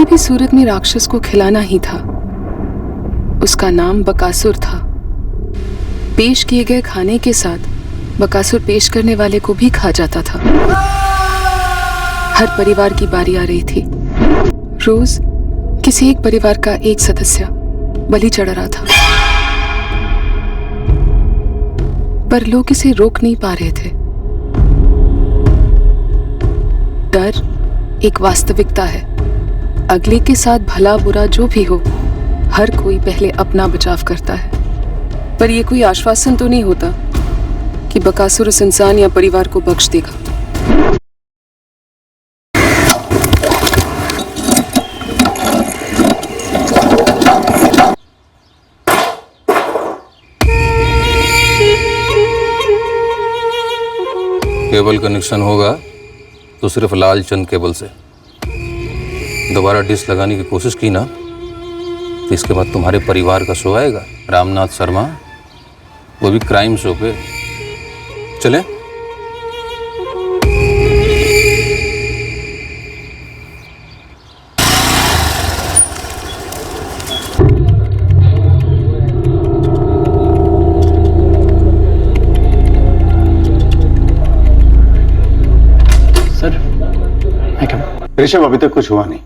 भी सूरत में राक्षस को खिलाना ही था। उसका नाम बकासुर था। पेश किए गए खाने के साथ बकासुर पेश करने वाले को भी खा जाता था। हर परिवार की बारी आ रही थी। रोज किसी एक परिवार का एक सदस्य बलि चढ़ रहा था, पर लोग इसे रोक नहीं पा रहे थे। डर एक वास्तविकता है। अगले के साथ भला बुरा जो भी हो, हर कोई पहले अपना बचाव करता है। पर यह कोई आश्वासन तो नहीं होता कि बकासुर उस इंसान या परिवार को बख्श देगा। केबल कनेक्शन होगा तो सिर्फ लालचंद केबल से। दोबारा डिश लगाने की कोशिश की ना तो इसके बाद तुम्हारे परिवार का शो आएगा, रामनाथ शर्मा, वो भी क्राइम शो पे। चले? ऋषभ, अभी तक कुछ हुआ नहीं,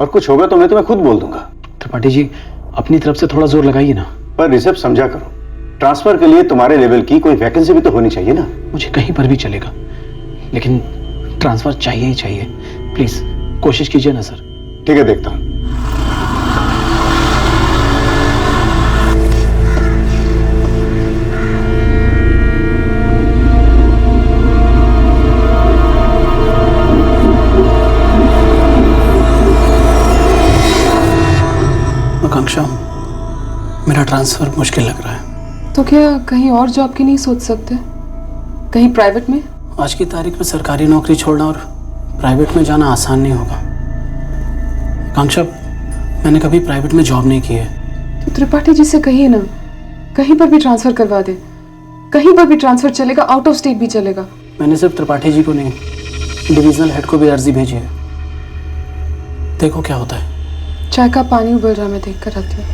और कुछ होगा तो मैं तुम्हें खुद बोल दूंगा। त्रिपाठी जी, अपनी तरफ से थोड़ा जोर लगाइए ना। पर ऋषभ, समझा करो, ट्रांसफर के लिए तुम्हारे लेवल की कोई वैकेंसी भी तो होनी चाहिए ना। मुझे कहीं पर भी चलेगा, लेकिन ट्रांसफर चाहिए ही चाहिए। प्लीज कोशिश कीजिए ना सर। ठीक है, देखता हूं। आकांक्षा, मेरा ट्रांसफर मुश्किल लग रहा है। तो क्या कहीं और जॉब की नहीं सोच सकते? कहीं प्राइवेट में? आज की तारीख में सरकारी नौकरी छोड़ना और प्राइवेट में जाना आसान नहीं होगा। आकांक्षा, मैंने कभी प्राइवेट में जॉब नहीं की है। तो त्रिपाठी जी से कहिए ना, कहीं पर भी ट्रांसफर करवा दे। कहीं पर भी ट्रांसफर चलेगा, आउट ऑफ स्टेट भी चलेगा। मैंने सिर्फ त्रिपाठी जी को नहीं, डिविजनल हेड को भी अर्जी भेजी है। देखो क्या होता है। चाय का पानी उबल रहा, मैं देख कर आती हूँ।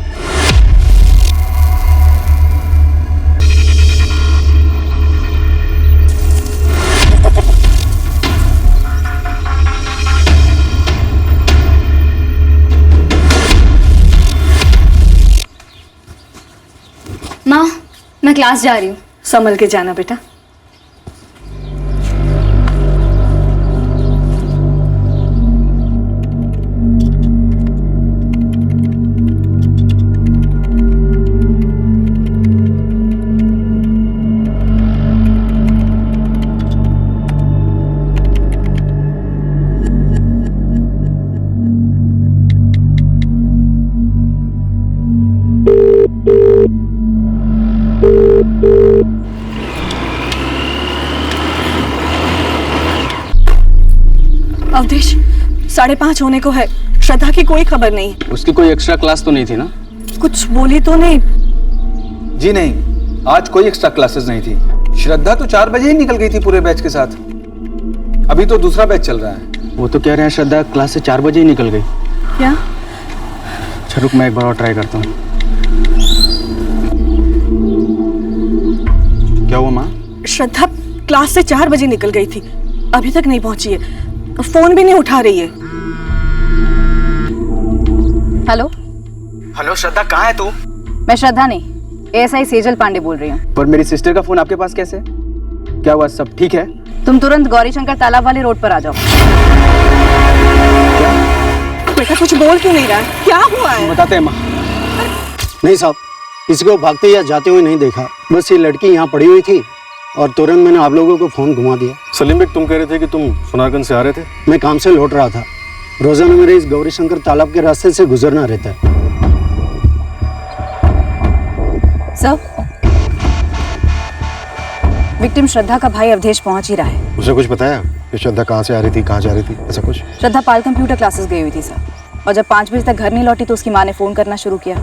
माँ, मैं क्लास जा रही हूँ। संभल के जाना बेटा। अवधेश, 5:30 होने को है। श्रद्धा की कोई खबर नहीं। उसकी कोई एक्स्ट्रा क्लास तो नहीं थी ना? कुछ बोली तो नहीं? जी नहीं, आज कोई एक्स्ट्रा क्लासेस नहीं थी। श्रद्धा तो 4 बजे ही निकल गई थी पूरे बैच के साथ। अभी तो दूसरा बैच चल रहा है। वो तो कह रहे हैं श्रद्धा क्लास से 4 बजे ही निकल गई। क्या? अच्छा रुक, मैं एक बार और ट्राई करता हूँ। क्या हुआ माँ? श्रद्धा क्लास से 4 बजे निकल गई थी, अभी तक नहीं पहुंची है। फोन भी नहीं उठा रही है। हेलो हेलो श्रद्धा, कहाँ है तू? मैं श्रद्धा नहीं, एएसआई सेजल पांडे बोल रही हूँ। पर मेरी सिस्टर का फोन आपके पास कैसे? क्या हुआ, सब ठीक है? तुम तुरंत गौरी शंकर तालाब वाले रोड पर आ जाओ। बेटा कुछ बोल क्यों नहीं रहा है? क्या हुआ है? बताते हैं माँ। नहीं साहब, किसी को भागते या जाते हुए नहीं देखा। बस ये लड़की यहाँ पड़ी हुई थी और तुरंत मैंने आप लोगों को फोन घुमा दिया। सलीम बेग, तुम कह रहे थे कि तुम सुनारगंज से आ रहे थे? मैं काम से लौट रहा था। रोजाना मेरे इस गौरी शंकर तालाब के रास्ते से गुजरना रहता है। सर, विक्टिम श्रद्धा का भाई अवधेश पहुंच ही रहा है। उसे कुछ बताया कि श्रद्धा कहाँ से आ रही थी, कहाँ जा रही थी, ऐसा कुछ? श्रद्धा पाल कंप्यूटर क्लासेस गई हुई थी सर, और जब 5 बजे तक घर नहीं लौटी तो उसकी माँ ने फोन करना शुरू किया।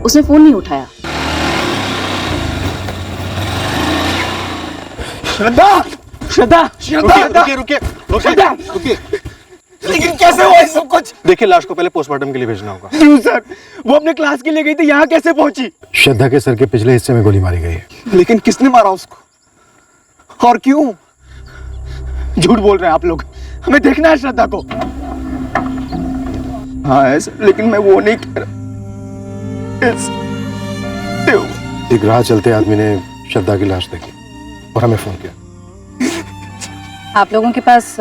उसने फोन नहीं उठाया। श्रद्धा, श्रद्धा, श्रद्धा, रुकिए रुकिए रुकिए रुकिए। लेकिन कैसे हुआ ये सब कुछ? देखिए लाश को पहले पोस्टमार्टम के लिए भेजना होगा। क्यों सर? वो अपने क्लास के लिए गई थी, यहाँ कैसे पहुंची? श्रद्धा के सर के पिछले हिस्से में गोली मारी गई है। लेकिन किसने मारा उसको और क्यों? झूठ बोल रहे हैं आप लोग, हमें देखना है श्रद्धा को। हाँ है सर, लेकिन मैं वो नहीं कह रहा। एक राह चलते आदमी ने श्रद्धा की लाश देखी और हमें फोन किया। आप लोगों के पास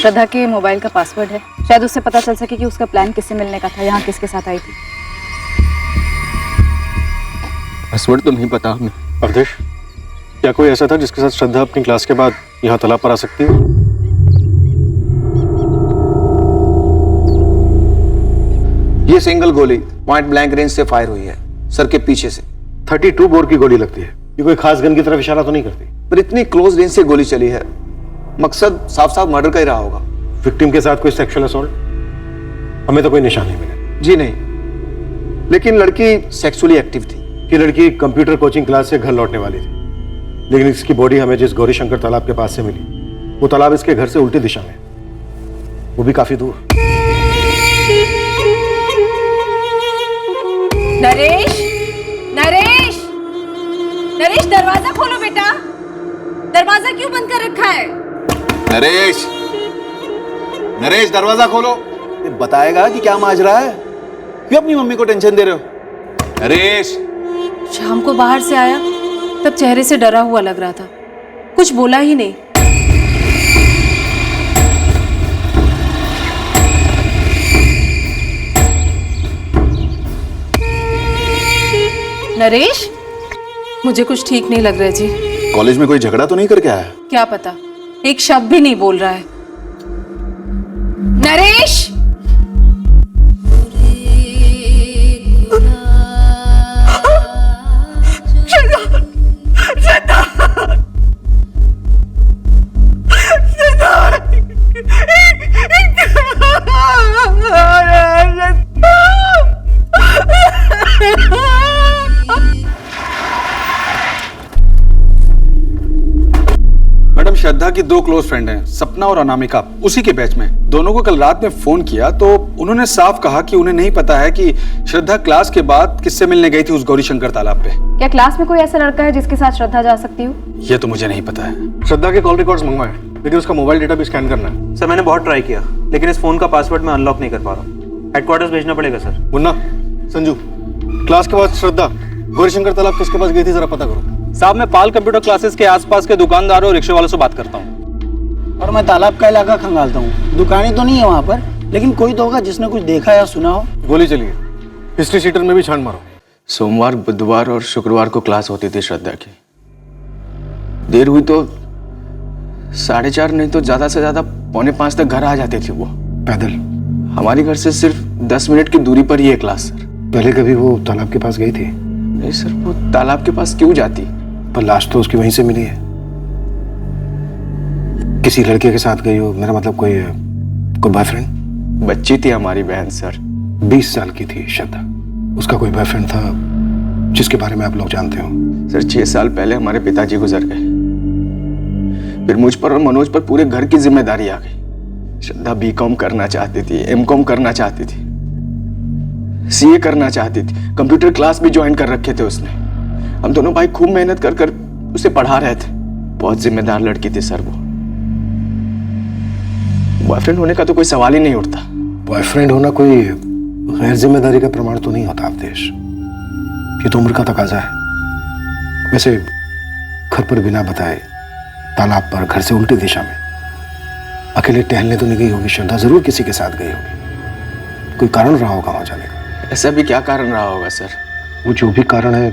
श्रद्धा के मोबाइल का पासवर्ड है, शायद उससे पता चल सके कि उसका प्लान किससे मिलने का था, यहाँ किसके साथ आई थी। पासवर्ड तो नहीं पता हमें। अवधेश, क्या कोई ऐसा था जिसके साथ श्रद्धा अपनी क्लास के बाद यहाँ तालाब पर आ सकती है? ये सिंगल गोली पॉइंट ब्लैंक रेंज से फायर हुई है, सर के पीछे से। 32 बोर की गोली लगती है। ये कोई खास गन की तरफ इशारा तो नहीं करती? पर इतनी क्लोज रेंज से गोली चली है, मकसद साफ साफ मर्डर का ही रहा होगा। विक्टिम के साथ कोई सेक्सुअल असॉल्ट? हमें तो कोई निशान नहीं मिला। जी नहीं, लेकिन लड़की सेक्सुअली एक्टिव थी। ये लड़की कंप्यूटर कोचिंग क्लास से घर लौटने वाली थी, लेकिन इसकी बॉडी हमें जिस गौरीशंकर तालाब के पास से मिली, वो तालाब इसके घर से उल्टी दिशा में, वो भी काफी दूर। नरेश, नरेश, नरेश, दरवाजा खोलो बेटा। दरवाजा क्यों बंद कर रखा है? नरेश, नरेश दरवाजा खोलो। ये बताएगा कि क्या माजरा है? क्यों अपनी मम्मी को टेंशन दे रहे हो? नरेश। शाम को बाहर से आया तब चेहरे से डरा हुआ लग रहा था, कुछ बोला ही नहीं। नरेश, मुझे कुछ ठीक नहीं लग रहा है जी। कॉलेज में कोई झगड़ा तो नहीं करके आया? क्या पता, एक शब्द भी नहीं बोल रहा है। नरेश, मैडम, श्रद्धा की दो क्लोज फ्रेंड हैं, सपना और अनामिका, उसी के बैच में। दोनों को कल रात में फोन किया तो उन्होंने साफ कहा कि उन्हें नहीं पता है कि श्रद्धा क्लास के बाद किससे मिलने गई थी उस गौरीशंकर तालाब पे। क्या क्लास में कोई ऐसा लड़का है जिसके साथ श्रद्धा जा सकती हो? ये तो मुझे नहीं पता है। श्रद्धा के कॉल रिकॉर्ड्स मंगवाए, लेकिन उसका मोबाइल डेटा भी स्कैन करना है। सर मैंने बहुत ट्राई किया, लेकिन इस फोन का पासवर्ड मैं अनलॉक नहीं कर पा रहा हूँ। हेडक्वार्टर्स भेजना पड़ेगा सर। मुन्ना, संजू, क्लास के बाद श्रद्धा गौरीशंकर तालाब किसके पास गई थी जरा पता करो। साहब, मैं पाल कंप्यूटर क्लासेस के आसपास के दुकानदारों और रिक्शे वालों से बात करता हूँ। और मैं तालाब का इलाका खंगालता हूँ। दुकानें तो नहीं है वहाँ पर, लेकिन कोई तो होगा जिसने कुछ देखा या सुना हो। गोली चली है, हिस्ट्री शीटर में भी छान मारो। सोमवार, बुधवार और शुक्रवार को क्लास होती थी श्रद्धा की। देर हुई तो 4:30 नहीं तो ज्यादा से ज्यादा 4:45 तक घर आ जाती थी वो पैदल। हमारे घर से सिर्फ 10 मिनट की दूरी पर ही है क्लास सर। पहले कभी वो तालाब के पास गई थी? नहीं सर, वो तालाब के पास क्यों जाती? पर लाश तो उसकी वहीं से मिली है। किसी लड़के के साथ गई हो, मेरा मतलब कोई बॉयफ्रेंड? बच्ची थी हमारी बहन सर, 20 साल की थी श्रद्धा। उसका कोई बॉयफ्रेंड था जिसके बारे में आप लोग जानते हो? सर 6 साल पहले हमारे पिताजी गुजर गए, फिर मुझ पर और मनोज पर पूरे घर की जिम्मेदारी आ गई। श्रद्धा बीकॉम करना चाहती थी, एमकॉम करना चाहती थी, सीए करना चाहती थी, कंप्यूटर क्लास भी ज्वाइन कर रखे थे उसने। हम दोनों भाई खूब मेहनत कर कर उसे पढ़ा रहे थे। बहुत जिम्मेदार लड़की थी सर वो। बॉयफ्रेंड होने का तो कोई सवाल ही नहीं उठता। बॉयफ्रेंड होना कोई गैर जिम्मेदारी का प्रमाण तो नहीं होता अवधेश, ये तो उम्र का तकाजा है। वैसे घर पर बिना बताए तालाब पर घर से उल्टी दिशा में अकेले टहलने तो नहीं गई होगी श्रद्धा, जरूर किसी के साथ गई होगी। कोई कारण रहा होगा वहां जाने का। ऐसा भी क्या कारण रहा होगा सर? वो जो भी कारण है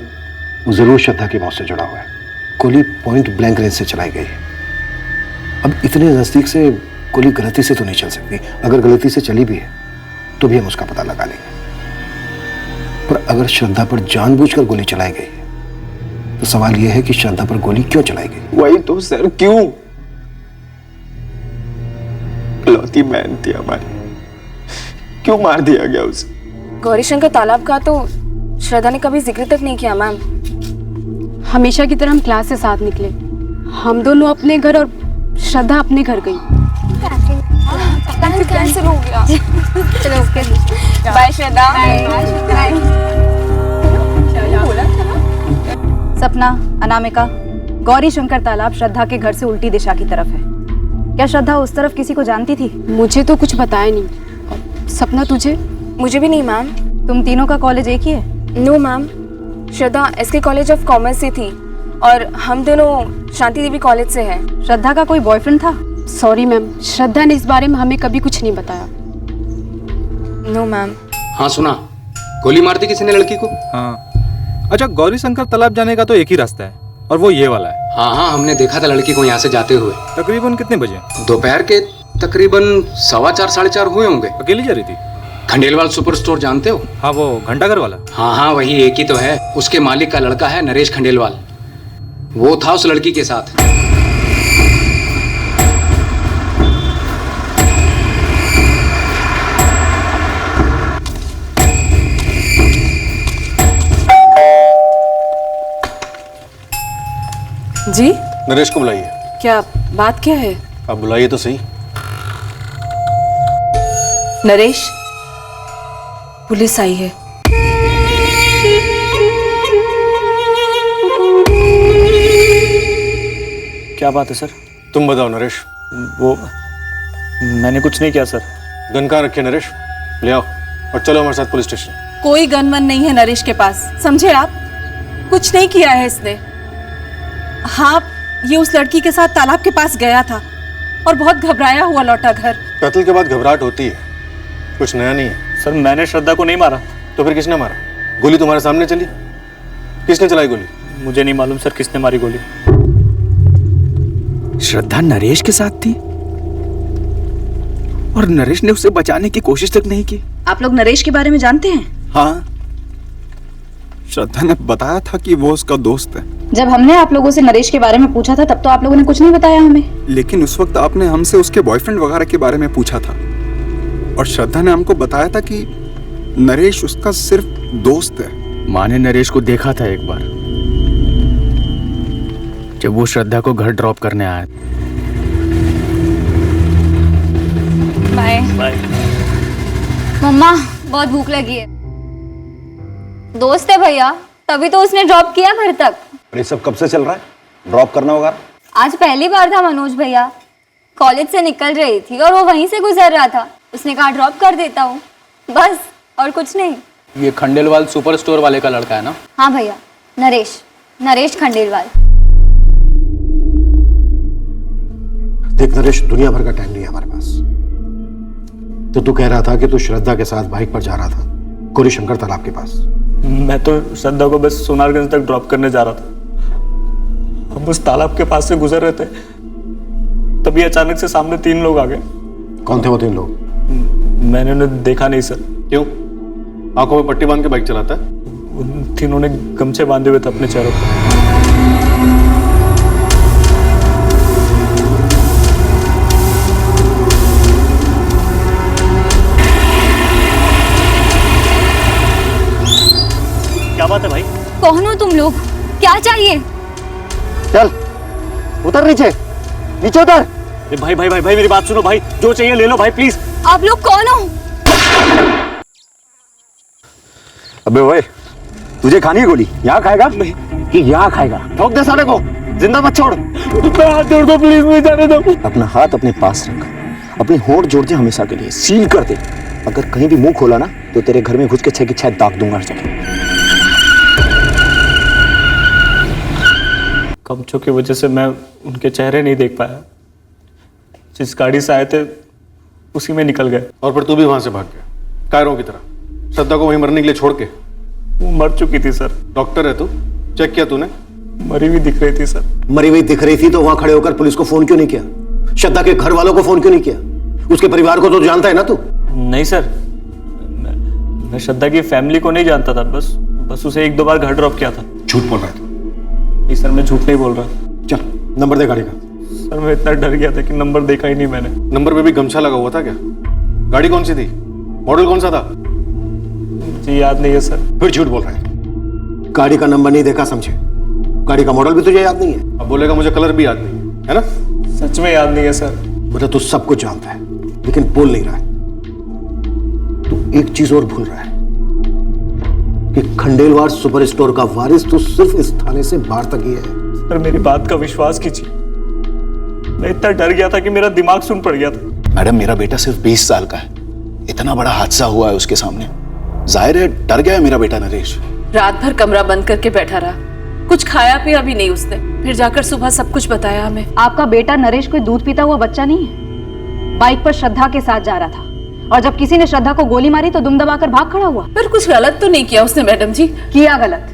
वो जरूर श्रद्धा की मौत से जुड़ा हुआ है। गोली पॉइंट ब्लैंक रेंज से चलाई गई है। अब इतने नजदीक से गोली गलती से तो नहीं चल सकती। अगर गलती से चली भी है तो भी हम उसका पता लगा लेंगे। पर अगर श्रद्धा पर जानबूझकर गोली चलाई गई है तो सवाल यह है कि श्रद्धा पर गोली क्यों चलाई गई? वही तो सर, क्यों? लौती बहन थी हमारी, क्यों मार दिया गया उसे? गौरीशंकर तालाब का तो श्रद्धा ने कभी जिक्र तक नहीं किया मैम। हमेशा की तरह हम क्लास से साथ निकले। हम दोनों अपने घर और श्रद्धा अपने घर गई। कैंसिल हो गया। चलो ओके, बाय श्रद्धा। सपना, अनामिका, गौरी शंकर तालाब श्रद्धा के घर से उल्टी दिशा की तरफ है। क्या श्रद्धा उस तरफ किसी को जानती थी? मुझे तो कुछ बताया नहीं। सपना तुझे? मुझे भी नहीं मैम। तुम तीनों का कॉलेज एक ही है? No ma'am, Shraddha SK college of commerce से थी और हम दोनों शांति देवी कॉलेज से हैं। श्रद्धा का कोई बॉयफ्रेंड था? सॉरी मैम, श्रद्धा ने इस बारे में हमें कभी कुछ नहीं बताया। No ma'am. हाँ सुना, गोली मार दी किसी ने लड़की को? हाँ। अच्छा, गौरी शंकर तालाब जाने का तो एक ही रास्ता है और वो ये वाला है। हाँ, हमने देखा था लड़की को यहाँ से जाते हुए। तकरीबन कितने बजे? दोपहर के तकरीबन 4:15 साढ़े 4 हुए होंगे। अकेली जा रही थी? खंडेलवाल सुपर स्टोर जानते हो? हाँ, वो घंटाघर वाला। हाँ, वही एक ही तो है। उसके मालिक का लड़का है नरेश खंडेलवाल, वो था उस लड़की के साथ। जी? नरेश को बुलाइए। क्या बात क्या है? आप बुलाइए तो सही। नरेश, पुलिस आई है। क्या बात है सर? तुम बताओ नरेश। वो मैंने कुछ नहीं किया सर। गन कहाँ रखे नरेश? ले आओ और चलो हमारे साथ पुलिस स्टेशन। कोई गन वन नहीं है नरेश के पास, समझे आप? कुछ नहीं किया है इसने। हाँ, ये उस लड़की के साथ तालाब के पास गया था और बहुत घबराया हुआ लौटा घर। कत्ल के बाद घबराहट होती है, कुछ नया नहीं है। सर मैंने श्रद्धा को नहीं मारा। तो फिर किसने मारा? गोली तुम्हारे सामने चली, किसने चलाई गोली? मुझे नहीं मालूम सर किसने मारी गोली। श्रद्धा नरेश के साथ थी और नरेश ने उसे बचाने की कोशिश तक नहीं की। आप लोग नरेश के बारे में जानते हैं? हाँ, श्रद्धा ने बताया था कि वो उसका दोस्त है। जब हमने आप लोगों से नरेश के बारे में पूछा था तब तो आप लोगों ने कुछ नहीं बताया हमें। लेकिन उस वक्त आपने हमसे उसके बॉयफ्रेंड वगैरह के बारे में पूछा था और श्रद्धा ने हमको बताया था कि नरेश उसका सिर्फ दोस्त है। माँ ने नरेश को देखा था एक बार जब वो श्रद्धा को घर ड्रॉप करने आया। बाय। मम्मा, बहुत भूख लगी है। दोस्त है भैया, तभी तो उसने ड्रॉप किया घर तक। ये सब कब से चल रहा है? ड्रॉप करना होगा? आज पहली बार था मनोज भैया। कॉलेज से निकल रही थी और वो वहीं से गुजर रहा था। उसने कहा ड्रॉप कर देता हूँ, बस, और कुछ नहीं। ये खंडेलवाल सुपर स्टोर वाले का लड़का है ना? हाँ भैया, नरेश खंडेलवाल। देख नरेश, दुनिया भर का टाइम नहीं है हमारे पास। तो तू कह रहा था कि तू श्रद्धा के साथ बाइक पर जा रहा था गौरी शंकर तालाब के पास। मैं तो श्रद्धा को बस सोनारगंज तक ड्रॉप करने जा रहा था। हम उस तालाब के पास से गुजर रहे थे, तभी अचानक से सामने 3 लोग आ गए। कौन थे वो 3 लोग? मैंने उन्हें देखा नहीं सर। क्यों? आंखों में पट्टी बांध के बाइक चलाता है? उन तीनों ने गमछे बांधे हुए थे अपने चेहरों पर। क्या बात है भाई? कौन हो तुम लोग? क्या चाहिए? चल उतर, नीचे उतर। भाई मेरी बात सुनो भाई, जो चाहिए ले लो भाई प्लीज। आप लोग कौन हो? अबे ओए, तुझे खानी है गोली? यहाँ खाएगा कि यहाँ खाएगा? ठोक दे साले को, जिंदा मत छोड़। हाथ जोड़ दो प्लीज, मुझे जाने दो। अपना हाथ अपने पास रख, अपने होंठ जोड़ दे हमेशा के लिए, सील कर दे। अगर कहीं भी मुंह खोला ना तो तेरे घर में घुस के 6 की 6 दाग दूंगा हर जगह। कमचों की वजह से मैं उनके चेहरे नहीं देख पाया। जिस गाड़ी से आए थे उसी में निकल गए। और फिर तू भी वहां से भाग गया कायरों की तरह, श्रद्धा को वहीं मरने के लिए छोड़ के? वो मर चुकी थी सर। डॉक्टर है तू? चेक किया तूने? मरी हुई दिख रही थी सर। मरी हुई दिख रही थी तो वहां खड़े होकर पुलिस को फोन क्यों नहीं किया? श्रद्धा के घर वालों को फोन क्यों नहीं किया? उसके परिवार को तो जानता है ना तू? नहीं सर, मैं श्रद्धा की फैमिली को नहीं जानता था, बस उसे 1-2 बार घर ड्रॉप किया था। झूठ बोल रहा है तू? नहीं सर, मैं झूठ नहीं बोल रहा। चल नंबर दे गाड़ी का। सर मैं इतना डर गया था कि नंबर देखा ही नहीं मैंने। नंबर पे भी गमछा लगा हुआ था क्या? गाड़ी कौन सी थी? मॉडल कौन सा था? जी याद नहीं है सर। फिर झूठ बोल रहा है। गाड़ी का नंबर नहीं देखा समझे, गाड़ी का मॉडल भी तुझे याद नहीं है। अब बोलेगा मुझे कलर भी याद नहीं है ना? सच में याद नहीं है सर। मतलब तू सब कुछ जानता है, लेकिन बोल नहीं रहा है। तू एक चीज और भूल रहा है कि खंडेलवाल सुपर स्टोर का वारिस तो सिर्फ इस थाने से बाहर तक ही है। सर मेरी बात का विश्वास कीजिए, मैं इतना डर गया था कि मेरा दिमाग सुन पड़ गया था। मैडम मेरा बेटा सिर्फ 20 साल का है, इतना बड़ा हादसा हुआ है उसके सामने, जाहिर है डर गया है मेरा बेटा नरेश। रात भर कमरा बंद करके बैठा रहा, कुछ खाया पिया भी नहीं उसने, फिर जाकर सुबह सब कुछ बताया हमें। आपका बेटा नरेश कोई दूध पीता हुआ बच्चा नहीं है। बाइक पर श्रद्धा के साथ जा रहा था और जब किसी ने श्रद्धा को गोली मारी तो दुम दबाकर भाग खड़ा हुआ। पर कुछ गलत तो नहीं किया उसने मैडम जी। किया गलत,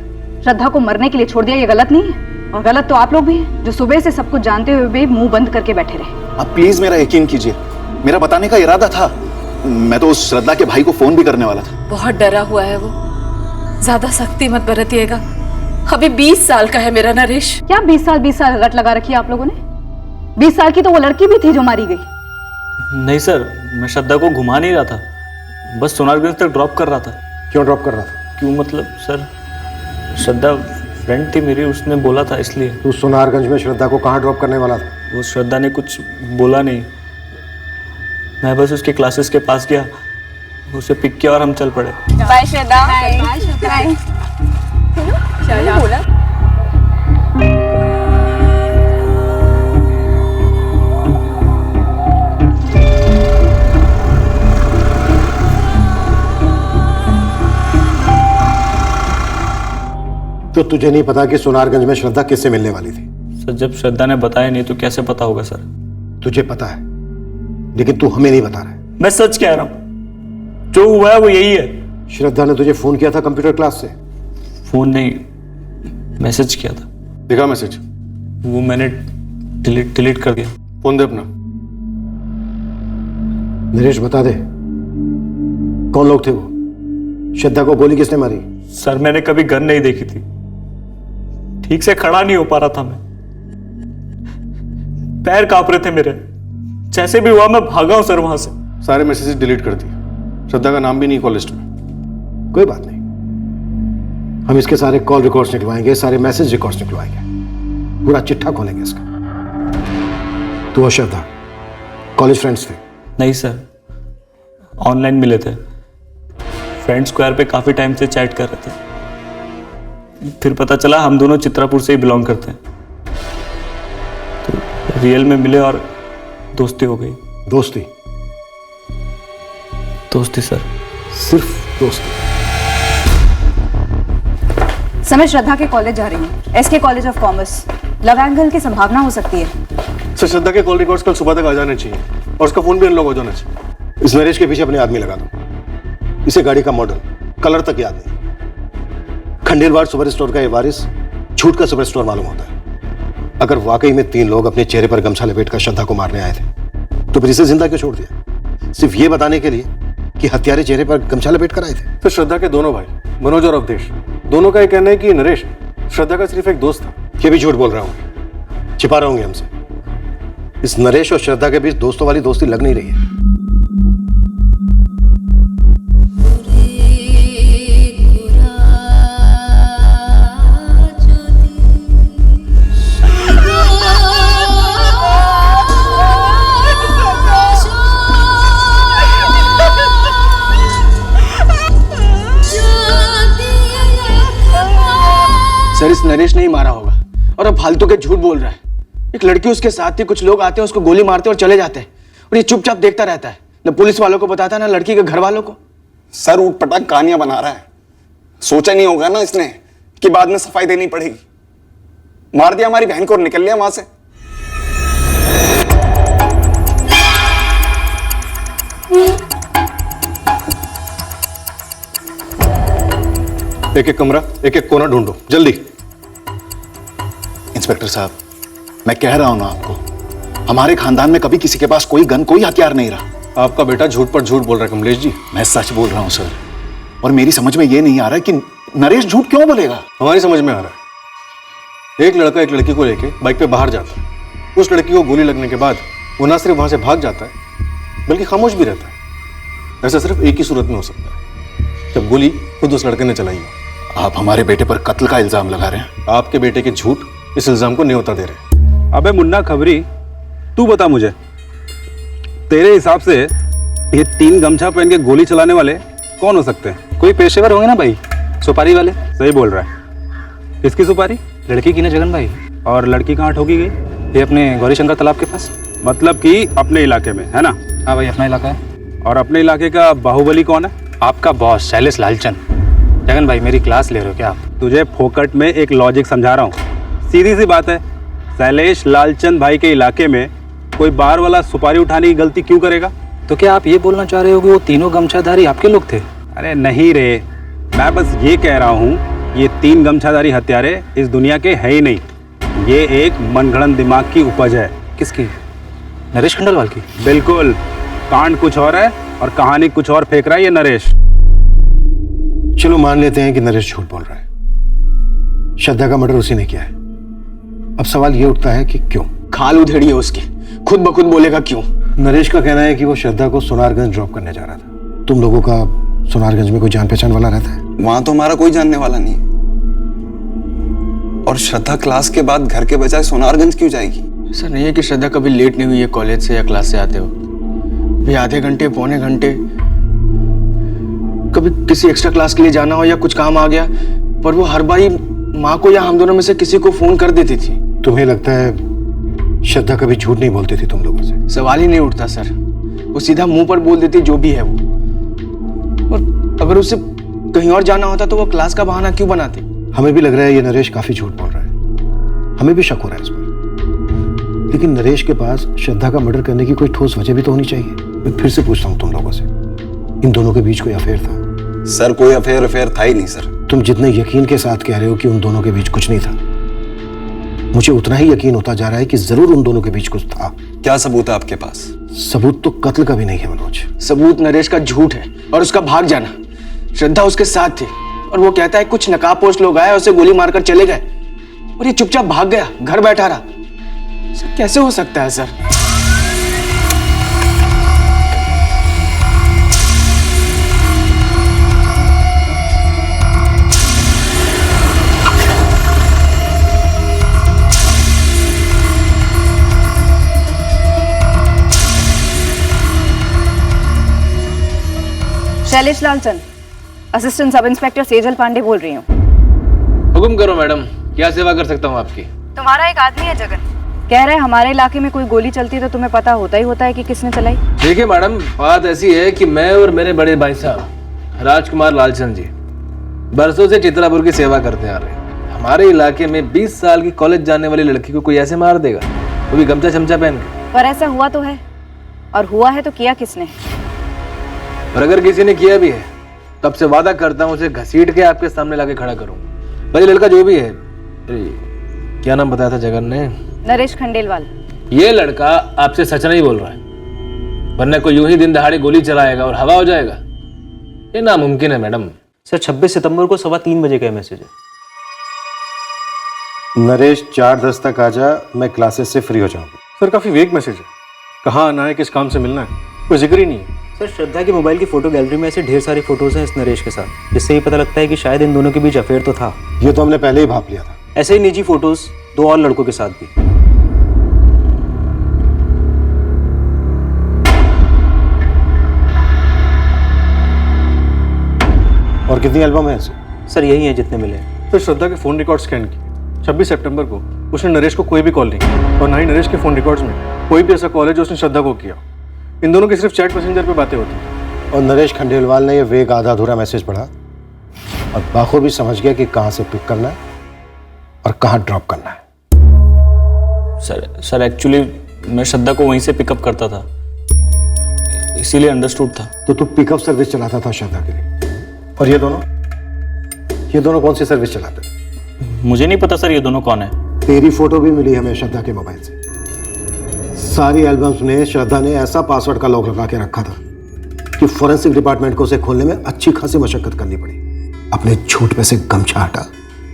श्रद्धा को मरने के लिए छोड़ दिया, ये गलत नहीं है। और गलत तो आप लोग भी हैं जो सुबह से सब कुछ जानते हुए भी मुंह बंद करके बैठे रहे। आप प्लीज मेरा यकीन कीजिए, मेरा बताने का इरादा था, मैं तो उस श्रद्धा के भाई को फोन भी करने वाला था। बहुत डरा हुआ है वो, ज्यादा सख्ती मत बरतिएगा, अभी 20 साल का है मेरा नरेश। क्या 20 साल रट लगा रखी है आप लोगों ने? 20 साल की तो वो लड़की भी थी जो मारी गई। नहीं सर, मैं श्रद्धा को घुमा नहीं रहा था, बस सोनारगंज तक ड्रॉप कर रहा था। क्यों ड्रॉप कर रहा था? क्यों मतलब सर, श्रद्धा फ्रेंड थी मेरी, उसने बोला था इसलिए। तू सोनारगंज में श्रद्धा को कहाँ ड्रॉप करने वाला था? वो श्रद्धा ने कुछ बोला नहीं, मैं बस उसके क्लासेस के पास गया, उसे पिक किया और हम चल पड़े। बाय श्रद्धा। बाय श्रद्धा। बोला तो तुझे नहीं पता कि सोनारगंज में श्रद्धा किससे मिलने वाली थी? सर जब श्रद्धा ने बताया नहीं तो कैसे पता होगा सर? तुझे पता है लेकिन तू हमें नहीं बता रहा है। मैं सच कह रहा हूं, जो हुआ है वो यही है। श्रद्धा ने तुझे फोन किया था कंप्यूटर क्लास से? फोन नहीं, मैसेज किया था। देखा मैसेज? वो मैंने डिलीट कर दिया। फोन दे अपना। नरेश बता दे कौन लोग थे वो? श्रद्धा को गोली किसने मारी? सर मैंने कभी गन नहीं देखी थी, ठीक से खड़ा नहीं हो पा रहा था मैं, पैर कांप रहे थे मेरे, जैसे भी हुआ मैं भागा हूं सर वहां से। सारे मैसेजेस डिलीट कर दिए, श्रद्धा का नाम भी नहीं कॉल लिस्ट में। कोई बात नहीं, हम इसके सारे कॉल रिकॉर्ड्स निकलवाएंगे, सारे मैसेज रिकॉर्ड्स निकलवाएंगे, पूरा चिट्ठा खोलेंगे इसका। तू और श्रद्धा कॉलेज फ्रेंड्स थे? नहीं सर, ऑनलाइन मिले थे, फ्रेंड स्क्वायर पे काफी टाइम से चैट कर रहे थे, फिर पता चला हम दोनों चित्रापुर से ही बिलोंग करते हैं, तो रियल में मिले और दोस्ती हो गई। दोस्ती? दोस्ती सर, सिर्फ दोस्ती? समय श्रद्धा के कॉलेज जा रही है, SK college of commerce. Love angle की संभावना हो सकती है। सर श्रद्धा के कॉल रिकॉर्ड्स कल सुबह तक आ जाने चाहिए और उसका फोन भी अनलॉक हो जाना चाहिए। इस नरेश के पीछे अपने आदमी लगा दो, इसे गाड़ी का मॉडल कलर तक याद नहीं। खंडेलवाल सुपर स्टोर का ये वारिस झूठ का सुपर स्टोर मालूम होता है। अगर वाकई में 3 लोग अपने चेहरे पर गमछा लपेटकर श्रद्धा को मारने आए थे तो फिर इसे जिंदा क्यों छोड़ दिया? सिर्फ ये बताने के लिए कि हत्यारे चेहरे पर गमछा लपेट कर आए थे। तो श्रद्धा के दोनों भाई मनोज और अवधेश, दोनों का ये कहना है कि नरेश श्रद्धा का सिर्फ एक दोस्त था। ये भी झूठ बोल रहा हूं, छिपा रहे होंगे हमसे। इस नरेश और श्रद्धा के बीच दोस्तों वाली दोस्ती लग नहीं रही है। सर इस नरेश ने ही मारा होगा और अब फालतू के झूठ बोल रहा है। एक लड़की उसके साथ थी, कुछ लोग आते हैं उसको गोली मारते और चले जाते हैं और ये चुपचाप देखता रहता है, न पुलिस वालों को बताता ना लड़की के घर वालों को। सर ऊट पटाक कहानियां बना रहा है, सोचा नहीं होगा ना इसने कि बाद में सफाई देनी पड़ेगी। मार दिया हमारी बहन को और निकल लिया वहां से। एक एक कमरा, एक एक कोना ढूंढो जल्दी। इंस्पेक्टर साहब, मैं कह रहा हूं ना आपको, हमारे खानदान में कभी किसी के पास कोई गन, कोई हथियार नहीं रहा। आपका बेटा झूठ पर झूठ बोल रहा है कमलेश जी। मैं सच बोल रहा हूं सर, और मेरी समझ में यह नहीं आ रहा कि नरेश झूठ क्यों बोलेगा। हमारी समझ में आ रहा है। एक लड़का एक लड़की को लेके बाइक पे बाहर जाता है, उस लड़की को गोली लगने के बाद वो ना सिर्फ वहां से भाग जाता है बल्कि खामोश भी रहता है। ऐसा सिर्फ एक ही सूरत में हो सकता है, जब गोली खुद उस लड़के ने चलाई हो। आप हमारे बेटे पर कत्ल का इल्जाम लगा रहे हैं। आपके बेटे के झूठ इस इल्जाम को न्योता दे रहे हैं। अबे मुन्ना खबरी, तू बता मुझे, तेरे हिसाब से ये 3 गमछा पहन के गोली चलाने वाले कौन हो सकते हैं? कोई पेशेवर होंगे ना भाई, सुपारी वाले। सही बोल रहा है। किसकी सुपारी? लड़की की ना जगन भाई। और लड़की कहाँ ठोकी गई? ये अपने गौरीशंकर तालाब के पास। मतलब कि अपने इलाके में, है ना? हाँ भाई, अपना इलाका है। और अपने इलाके का बाहुबली कौन है? आपका बॉस शैलेश लालचंद। जगन भाई, मेरी क्लास ले रहे हो क्या आप? तुझे फोकट में एक लॉजिक समझा रहा हूँ। सीधी सी बात है, शैलेश लालचंद भाई के इलाके में कोई बाहर वाला सुपारी उठाने की गलती क्यों करेगा? तो क्या आप ये बोलना चाह रहे हो कि वो तीनों गमछाधारी आपके लोग थे? अरे नहीं रे, मैं बस ये कह रहा हूँ, ये 3 गमछाधारी हत्यारे इस दुनिया के है ही नहीं। ये एक मनगढ़ंत दिमाग की उपज है। किसकी? नरेश खंडेलवाल की? बिल्कुल। कांड कुछ और है और कहानी कुछ और फेंक रहा है ये नरेश। चलो मान लेते हैं कि नरेश झूठ बोल रहा है, श्रद्धा का मर्डर उसी ने किया है। अब सवाल ये उठता है कि क्यों? खाल उधेड़ी है उसकी, खुद ब खुद बोलेगा क्यों? नरेश का कहना है कि वो श्रद्धा को सोनारगंज ड्रॉप करने जा रहा था। तुम लोगों का सोनारगंज में कोई जान पहचान वाला रहता है? वहां तो हमारा कोई जानने वाला नहीं। और श्रद्धा क्लास के बाद घर के बजाय सोनारगंज क्यों जाएगी? ऐसा नहीं है कि श्रद्धा कभी लेट नहीं हुई है कॉलेज से या क्लास से आते हो। भी आधे घंटे पौने घंटे, कभी किसी एक्स्ट्रा क्लास के लिए जाना हो या कुछ काम आ गया, पर वो हर बार ही माँ को या हम दोनों में से किसी को फोन कर देती थी। तुम्हें लगता है श्रद्धा कभी झूठ नहीं बोलती थी तुम लोगों से? सवाल ही नहीं उठता सर, वो सीधा मुंह पर बोल देती जो भी है वो। और अगर उसे कहीं और जाना होता तो वो क्लास का बहाना क्यों बनाती? हमें भी लग रहा है ये नरेश काफी झूठ बोल रहा है, हमें भी शक हो रहा है इस पर। लेकिन नरेश के पास श्रद्धा का मर्डर करने की कोई ठोस वजह भी तो होनी चाहिए। मैं फिर से पूछता हूँ तुम लोगों से, इन दोनों के बीच कोई अफेयर था? सर कोई अफेयर था ही नहीं सर। तुम जितने यकीन के साथ कह रहे हो कि उन दोनों के बीच कुछ नहीं था, मुझे उतना ही यकीन होता जा रहा है कि जरूर उन दोनों के बीच कुछ था। क्या सबूत है आपके पास? सबूत तो कत्ल का भी नहीं है मनोज। सबूत नरेश का झूठ है और उसका भाग जाना। श्रद्धा उसके साथ थी और वो कहता है कुछ नकाबपोश लोग आए, उसे गोली मारकर चले गए और ये चुपचाप भाग गया, घर बैठा रहा। सर कैसे हो सकता है sir? Shailesh Lalchand, assistant sub inspector Sejal Pandey बोल रही हूँ। हुक्म करो मैडम, क्या सेवा कर सकता हूँ आपकी? तुम्हारा एक आदमी है जगन, कह रहे हमारे इलाके में कोई गोली चलती है तो तुम्हें पता होता ही होता है कि किसने चलाई। देखिए मैडम, बात ऐसी है कि मैं और मेरे बड़े भाई साहब राजकुमार लालचंद जी बरसों से चित्रापुर की सेवा करते आ रहे हैं। हमारे इलाके में 20 साल की कॉलेज जाने वाली लड़की को कोई ऐसे मार देगा, वो भी गमछा चमचा पहन के? पर ऐसा हुआ तो है, और हुआ है तो किया किसने? और अगर किसी ने किया भी है, तब से वादा करता हूँ उसे घसीट के आपके सामने लाके खड़ा करूँ। भाई लड़का जो भी है, क्या नाम बताया था जगन ने? नरेश खंडेलवाल। ये लड़का आपसे सच नहीं बोल रहा है, वरना कोई यूं ही दिन दहाड़े गोली चलाएगा और हवा हो जाएगा? ये नामुमकिन है मैडम। सर 26 सितंबर को 3:15 बजे का मैसेज है। नरेश 4:10 तक आ जा, मैं क्लासेस से फ्री हो जाऊंगा। सर काफी वेग मैसेज है, कहाँ आना है, किस काम से मिलना है, कोई जिक्र ही नहीं है। सर श्रद्धा की मोबाइल की फोटो गैलरी में ऐसे ढेर सारी फोटोज हैं इस नरेश के साथ, जिससे ये पता लगता है कि शायद इन दोनों के बीच अफेयर तो था। ये तो हमने पहले ही भाप लिया था। ऐसे ही निजी फोटोज 2 और लड़कों के साथ भी। और कितनी एल्बम है ऐसे? सर यही है जितने मिले। फिर श्रद्धा के फोन रिकॉर्ड स्कैन किए। 26 सितंबर को उसने नरेश को कोई भी कॉल नहीं किया और ना ही नरेश के फोन रिकॉर्ड्स में कोई भी ऐसा कॉल है जो उसने श्रद्धा को किया। इन दोनों की सिर्फ चैट मैसेंजर पे बातें होती हैं। और नरेश खंडेलवाल ने ये वेग आधा अधूरा मैसेज पढ़ा और बाखूबी समझ गया कि कहाँ से पिक करना है और कहाँ ड्रॉप करना है। सर एक्चुअली मैं श्रद्धा को वहीं से पिकअप करता था, इसीलिए अंडरस्टूड था। तो तू पिकअप सर्विस चलाता था श्रद्धा के लिए, और ये दोनों कौन सी सर्विस चलाते थे? मुझे नहीं पता सर ये दोनों कौन है। तेरी फोटो भी मिली हमें श्रद्धा के मोबाइल से। सारी एल्बम्स में श्रद्धा ने ऐसा पासवर्ड का लॉक लगा के रखा था कि फोरेंसिक डिपार्टमेंट को उसे खोलने में अच्छी खासी मशक्कत करनी पड़ी। अपने झूठ पे से गमछा हटा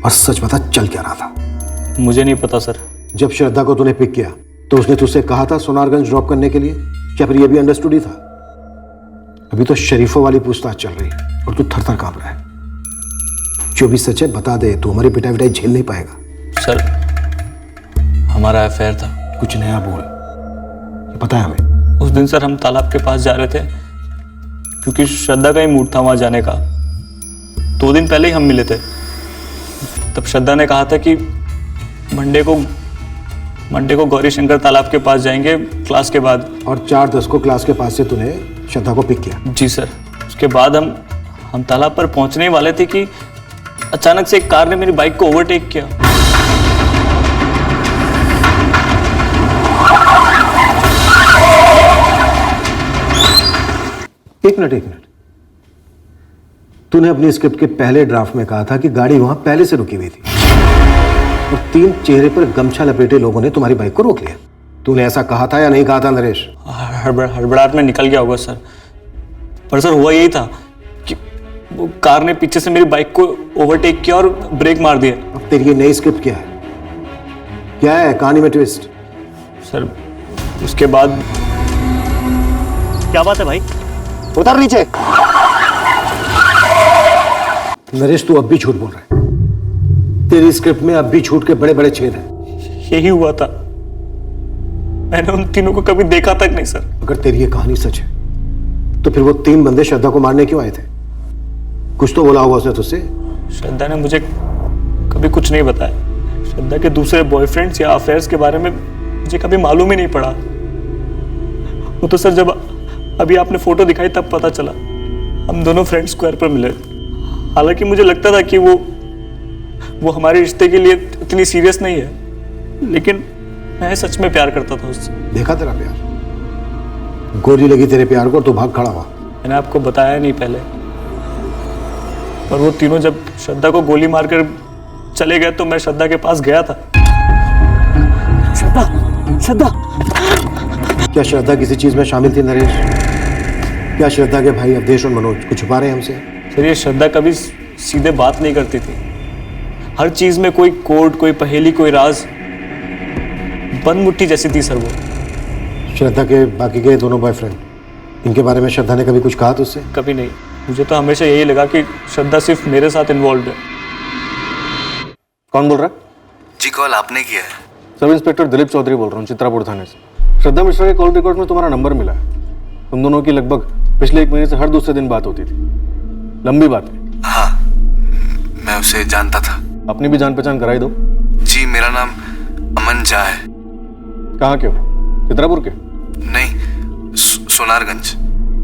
और सच बता चल क्या रहा था। मुझे नहीं पता सर। जब श्रद्धा को तूने पिक किया तो उसने तुझसे कहा था सोनारगंज ड्रॉप करने के लिए, क्या फिर ये भी अंडरस्टूड ही था? अभी तो शरीफों वाली पूछताछ चल रही है और तू थर थर कांप रहा है। जो भी सच है बता दे, तू हमारी पिटाई विटाई झेल नहीं पाएगा। सर हमारा अफेयर था। कुछ नया बोल, ये पता है हमें। उस दिन सर हम तालाब के पास जा रहे थे, क्योंकि श्रद्धा का ही मूड था वहां जाने का। 2 दिन पहले ही हम मिले थे। तब श्रद्धा ने कहा था कि मंडे को गौरी शंकर तालाब के पास जाएंगे क्लास के बाद। और 4:10 को क्लास के पास से तूने श्रद्धा को पिक किया? जी सर। उसके बाद हम तालाब पर पहुंचने ही वाले थे कि अचानक से एक कार ने मेरी बाइक को ओवरटेक किया। एक मिनट। तूने अपनी स्क्रिप्ट के पहले ड्राफ्ट में कहा था कि गाड़ी वहां पहले से रुकी हुई थी और 3 चेहरे पर गमछा लपेटे लोगों ने तुम्हारी बाइक को रोक लिया। तूने ऐसा कहा था या नहीं कहा था नरेश? हड़बड़ाहट में निकल गया होगा सर। पर सर हुआ यही था कि वो कार ने पीछे से मेरी बाइक को ओवरटेक किया और ब्रेक मार दिया। अब तेरी ये नई स्क्रिप्ट क्या है? क्या है कहानी में ट्विस्ट? सर उसके बाद क्या बात है भाई? उतर नीचे। नरेश तू अब भी झूठ बोल रहा है। तेरी स्क्रिप्ट में अब भी झूठ के बड़े बड़े छेद हैं। यही हुआ था। मैंने उन तीनों को कभी देखा तक नहीं सर। अगर तेरी ये कहानी सच है तो फिर वो 3 बंदे श्रद्धा को मारने क्यों आए थे? कुछ तो बोला होगा उसने तुझसे? श्रद्धा ने मुझे कभी कुछ नहीं बताया। श्रद्धा के दूसरे बॉयफ्रेंड्स या अफेयर्स के बारे में मुझे कभी मालूम ही नहीं पड़ा। वो तो सर जब अभी आपने फोटो दिखाई तब पता चला। हम दोनों फ्रेंड्स स्क्वायर पर मिले। हालांकि मुझे लगता था कि वो हमारे रिश्ते के लिए इतनी सीरियस नहीं है, लेकिन मैं सच में प्यार करता था उससे। देखा तेरा प्यार, गोली लगी तेरे प्यार को तो भाग खड़ा हुआ। मैंने आपको बताया नहीं पहले, पर वो तीनों जब श्रद्धा को गोली मारकर चले गए तो मैं श्रद्धा के पास गया था। श्रद्धा क्या श्रद्धा किसी चीज में शामिल थी नरेश? क्या श्रद्धा के भाई अवधेश और मनोज कुछ छुपा रहे हैं हमसे? सर ये श्रद्धा कभी सीधे बात नहीं करती थी। हर चीज में कोई कोड, कोई पहेली, कोई राज। बंद मुट्ठी जैसी थी सर वो। श्रद्धा के बाकी के दोनों बॉयफ्रेंड, इनके बारे में श्रद्धा ने कभी कुछ कहा तुझसे? कभी नहीं। मुझे तो हमेशा यही लगा कि श्रद्धा सिर्फ मेरे साथ इन्वॉल्व है। कौन बोल रहा है? जी कॉल आपने किया है। सब इंस्पेक्टर दिलीप चौधरी बोल रहा हूँ, चित्रापुर थाने से। श्रद्धा मिश्रा के कॉल रिकॉर्ड में तुम्हारा नंबर मिला है। तुम दोनों की लगभग पिछले 1 महीने से हर दूसरे दिन बात होती थी। लंबी बात है। हाँ, मैं उसे जानता था। अपनी भी जान पहचान कराई दो। जी मेरा नाम अमन झा है। कहाँ के हो? चित्रापुर के? नहीं, सोनारगंज।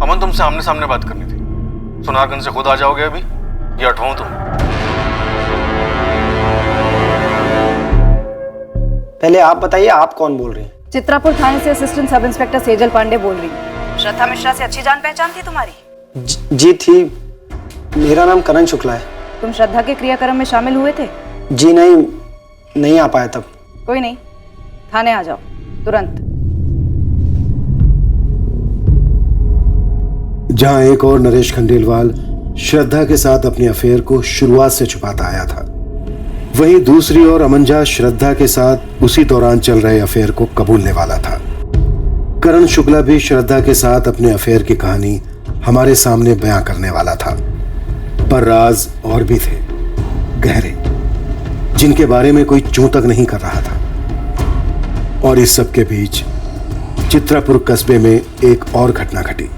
अमन तुमसे आमने सामने बात करनी थी। सोनारगंज से खुद आ जाओगे अभी या उठाऊं तुम? पहले आप बताइए, आप कौन बोल रही हैं? चित्रापुर थाने से assistant sub inspector Sejal Pandey बोल रही हूँ। श्रद्धा मिश्रा से अच्छी जान पहचान थी तुम्हारी? जी थी। मेरा नाम करण शुक्ला है। तुम श्रद्धा के क्रियाक्रम में शामिल हुए थे? जी नहीं आ पाया तब। कोई नहीं, थाने आ जाओ तुरंत। जहां एक और नरेश खंडेलवाल श्रद्धा के साथ अपने अफेयर को शुरुआत से छुपाता आया था, वहीं दूसरी ओर अमन झा श्रद्धा के साथ उसी दौरान चल रहे अफेयर को कबूलने वाला था। करण शुक्ला भी श्रद्धा के साथ अपने अफेयर की कहानी हमारे सामने बयां करने वाला था। पर राज और भी थे, गहरे, जिनके बारे में कोई चूं तक नहीं कर रहा था। और इस सब के बीच चित्रापुर कस्बे में एक और घटना घटी।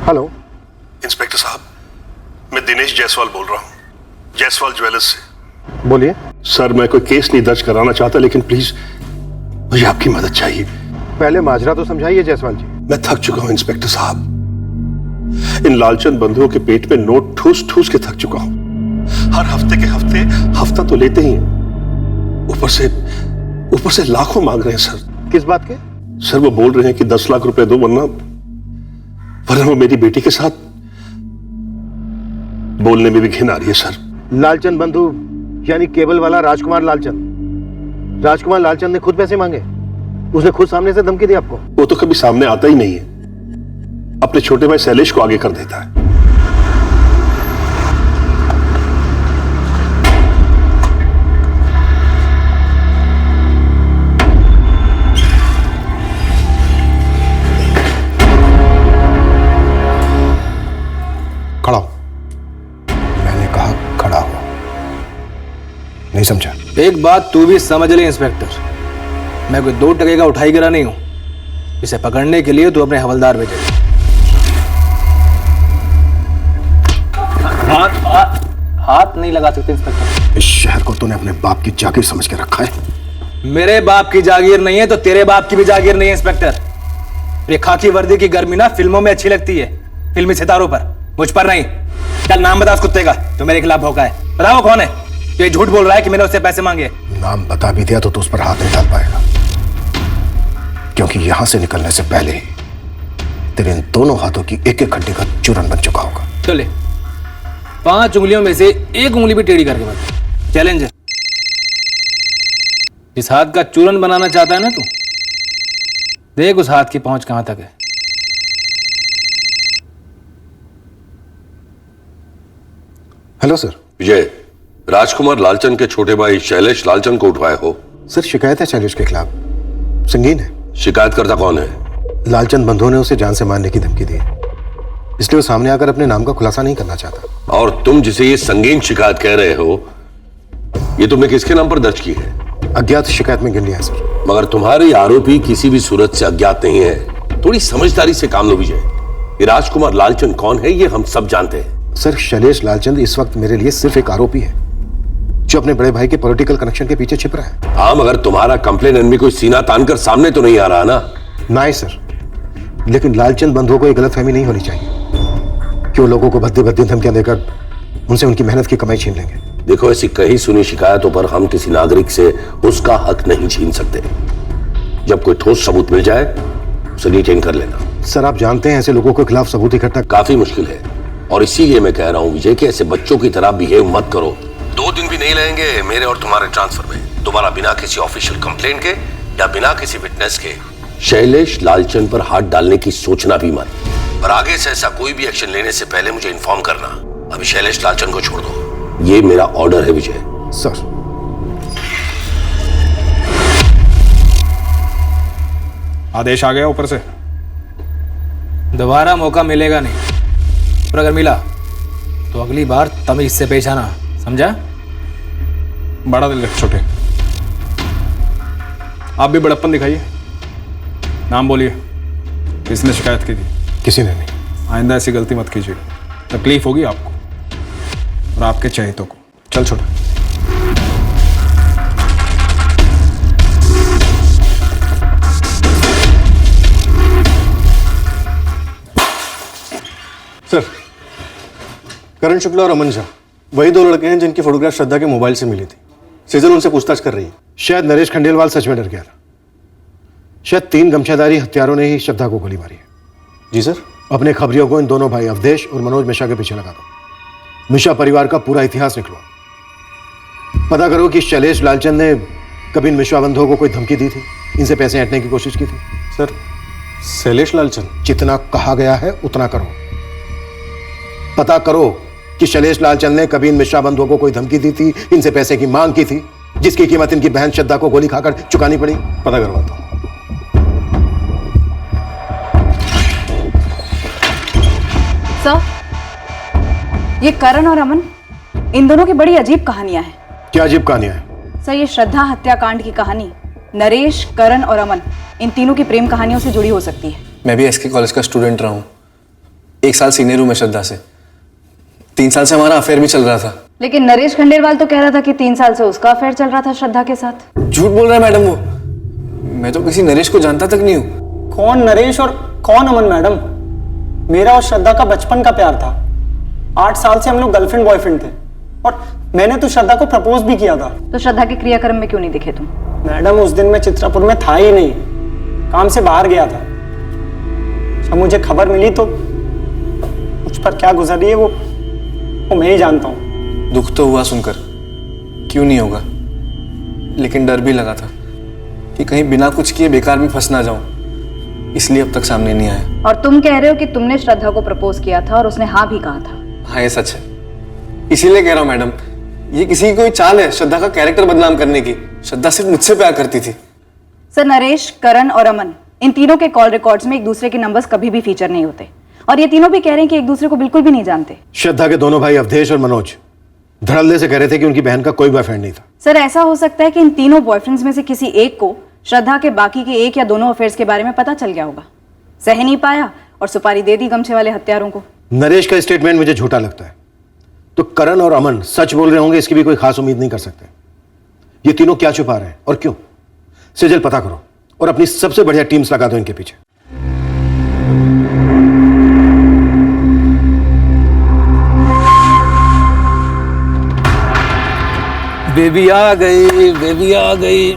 हेलो इंस्पेक्टर साहब, मैं दिनेश जायसवाल बोल रहा हूँ, जायसवाल ज्वेलर्स से। बोलिए। सर मैं कोई केस नहीं दर्ज कराना चाहता, लेकिन प्लीज मुझे आपकी मदद चाहिए। पहले माजरा तो समझाइए जायसवाल जी। मैं थक चुका हूं इंस्पेक्टर साहब। इन लालचंद बंधुओं के पेट में नोट ठूस ठूस के थक चुका हूं। हर हफ्ते के हफ्ते हफ्ता तो लेते ही हैं, ऊपर से लाखों मांग रहे हैं सर। किस बात के? सर वो बोल रहे हैं कि 10 लाख रुपए दो वरना वो मेरी बेटी के साथ। बोलने में भी घिन आ रही है सर। लालचंद बंधु यानी केबल वाला राजकुमार लालचंद। राजकुमार लालचंद ने खुद पैसे मांगे? उसने खुद सामने से धमकी दी आपको? वो तो कभी सामने आता ही नहीं है, अपने छोटे भाई शैलेश को आगे कर देता है। खड़ा हो। मैंने कहा खड़ा हो, नहीं समझा? एक बात तू भी समझ ले इंस्पेक्टर, मैं कोई 2 टके का उठाई गिरा नहीं हूं। इसे पकड़ने के लिए तू अपने हवलदार भेजे। हाथ नहीं लगा सकते इंस्पेक्टर। इस शहर को तूने अपने बाप की जागीर समझ के रखा है। मेरे बाप की जागीर नहीं है तो तेरे बाप की भी जागीर नहीं है इंस्पेक्टर। ये खाकी वर्दी की गर्मी ना फिल्मों में अच्छी लगती है, फिल्मी सितारों पर, मुझ पर नहीं। चल नाम बता उस कुत्ते का जो मेरे खिलाफ भौंका है। बताओ कौन है जो ये झूठ बोल रहा है कि मैंने उससे पैसे मांगे। नाम बता भी दिया तो तू उस पर हाथ नहीं डाल पाएगा, क्योंकि यहां से निकलने से पहले तेरे इन दोनों हाथों की एक एक हड्डी का चूरन बन चुका होगा। चले 5 उंगलियों में से एक उंगली भी टेढ़ी करके बता। चैलेंज है। इस हाथ का चूरन बनाना चाहता है ना तू, देख उस हाथ की पहुंच कहां तक है। Hello sir. विजय, राजकुमार लालचंद के छोटे भाई शैलेश लालचंद को उठवाए हो? सर शिकायत है शैलेश के खिलाफ, संगीन है। शिकायतकर्ता कौन है? लालचंद बंधुओं ने उसे जान से मारने की धमकी दी, इसलिए वो सामने आकर अपने नाम का खुलासा नहीं करना चाहता। और तुम जिसे ये संगीन शिकायत कह रहे हो, ये तुमने किसके नाम पर दर्ज की है? अज्ञात शिकायत में गिन लिया है सर। मगर तुम्हारे आरोपी किसी भी सूरत से अज्ञात नहीं है। थोड़ी समझदारी से काम लो विजय। ये राजकुमार लालचंद कौन है ये हम सब जानते हैं। सर शैलेश लालचंद इस वक्त मेरे लिए सिर्फ एक आरोपी है जो अपने बड़े भाई के पॉलिटिकल कनेक्शन के पीछे छिप रहा है। हाँ, मगर तुम्हारा कंप्लेन एनमी कोई सीना तानकर सामने तो नहीं आ रहा ना? नहीं सर, लेकिन लालचंद बंधुओं को एक गलतफहमी नहीं होनी चाहिए कि वो लोगों को भद्दी भद्दी धमकियां देकर उनसे उनकी मेहनत की कमाई छीन लेंगे। देखो, ऐसी कही सुनी शिकायतों पर हम किसी नागरिक से उसका हक नहीं छीन सकते। जब कोई ठोस सबूत मिल जाए उसे डिटेन कर लेना। सर आप जानते हैं ऐसे लोगों के खिलाफ सबूत इकट्ठा काफी मुश्किल है, और इसीलिए मैं कह रहा हूं विजय कि ऐसे बच्चों की तरह बिहेव मत करो। 2 दिन भी नहीं लगेंगे मेरे और तुम्हारे ट्रांसफर में। दोबारा बिना किसी ऑफिशियल कंप्लेंट के या बिना किसी विटनेस के शैलेश लालचंद पर हाथ डालने की सोचना भी मत। और आगे से ऐसा कोई भी एक्शन लेने से पहले मुझे इन्फॉर्म करना। अभी शैलेश लालचंद को छोड़ दो, ये मेरा ऑर्डर है विजय। सर। आदेश आ गया ऊपर से। दोबारा मौका मिलेगा नहीं, और अगर मिला तो अगली बार तमीज से पेश आना, समझा? बड़ा दिल रख छोटे। आप भी बड़प्पन दिखाइए। नाम बोलिए, किसने शिकायत की थी? किसी ने नहीं। आइंदा ऐसी गलती मत कीजिए, तकलीफ होगी आपको और आपके चहेतों को। चल छोटा। सर, करण शुक्ला और अमन झा वही 2 लड़के हैं जिनकी फोटोग्राफ श्रद्धा के मोबाइल से मिली थी। सीजन उनसे पूछताछ कर रही है। शायद नरेश खंडेलवाल सच में डर गया था। शायद 3 गमछाधारी हत्यारों ने ही श्रद्धा को गोली मारी है। जी सर। अपने खबरियों को इन दोनों भाई अवधेश और मनोज मिश्रा के पीछे लगा दो। मिश्रा परिवार का पूरा इतिहास निकलो। पता करो कि शैलेश लालचंद ने कभी इन मिश्रा बंधुओं को कोई धमकी दी थी, इनसे पैसे ऐंठने की कोशिश की थी। सर, शैलेश लालचंद? जितना कहा गया है उतना करो। पता करो कि शैलेश लालचंद ने कभी इन मिश्रा बंधुओं को कोई धमकी दी थी, इनसे पैसे की मांग की थी, जिसकी कीमत इनकी बहन श्रद्धा को गोली खाकर चुकानी पड़ी। पता करवाता हूं। सर, ये करण और अमन, इन दोनों की बड़ी अजीब कहानियां हैं। क्या अजीब कहानियां हैं? सर, ये श्रद्धा हत्याकांड की कहानी नरेश, करण और अमन, इन तीनों की प्रेम कहानियों से जुड़ी हो सकती है। मैं भी एसके कॉलेज का स्टूडेंट रहा हूँ। 1 साल सीनियर हूँ मैं श्रद्धा से। 3 साल से हमारा अफेयर भी चल रहा था। लेकिन नरेश खंडेलवाल तो कह रहा था कि 3 साल से उसका अफेयर चल रहा था श्रद्धा के साथ। झूठ बोल रहा है मैडम वो। मैं तो किसी नरेश को जानता तक नहीं हूँ। कौन नरेश और कौन अमन मैडम? मेरा और श्रद्धा का बचपन का प्यार था। 8 साल से हम लोग गर्लफ्रेंड बॉयफ्रेंड थे, और मैंने तो श्रद्धा को प्रपोज भी किया था। तो श्रद्धा के क्रियाक्रम में क्यों नहीं दिखे तुम? मैडम, उस दिन मैं चित्रापुर में था ही नहीं, काम से बाहर गया था। जब मुझे खबर मिली तो मुझ पर क्या गुजर रही है वो मैं ही जानता हूँ। दुख तो हुआ सुनकर, क्यों नहीं होगा, लेकिन डर भी लगा था कि कहीं बिना कुछ किए बेकार में फंस ना जाऊं, इसलिए अब तक सामने नहीं आया। और तुम कह रहे हो कि तुमने श्रद्धा को प्रपोज किया था और उसने हाँ भी कहा था? हाँ, ये सच है। इसीलिए कह रहा हूँ मैडम, ये किसी की कोई चाल है श्रद्धा का कैरेक्टर बदनाम करने की। श्रद्धा सिर्फ मुझसे प्यार करती थी। सर, नरेश, करण और अमन, इन तीनों के कॉल रिकॉर्ड्स में एक दूसरे के नंबर्स कभी भी फीचर नहीं होते, और ये तीनों भी कह रहे हैं कि एक दूसरे को बिल्कुल भी नहीं जानते। श्रद्धा के दोनों भाई अवधेश और मनोज धड़ल्ले से कह रहे थे कि उनकी बहन का कोई बॉयफ्रेंड नहीं था। सर, ऐसा हो सकता है कि इन तीनों बॉयफ्रेंड्स में से किसी एक को श्रद्धा के बाकी के एक या दोनों अफेयर्स के बारे में पता चल गया होगा। सह नहीं पाया और सुपारी दे दी गमछे वाले हत्यारों को। नरेश का स्टेटमेंट मुझे झूठा लगता है, तो करण और अमन सच बोल रहे होंगे इसकी भी कोई खास उम्मीद नहीं कर सकते। ये तीनों क्या छुपा रहे हैं और क्यों? सेजल पता करो और अपनी सबसे बढ़िया टीम्स लगा दो इनके पीछे। बेबी आ गई, बेबी आ गई।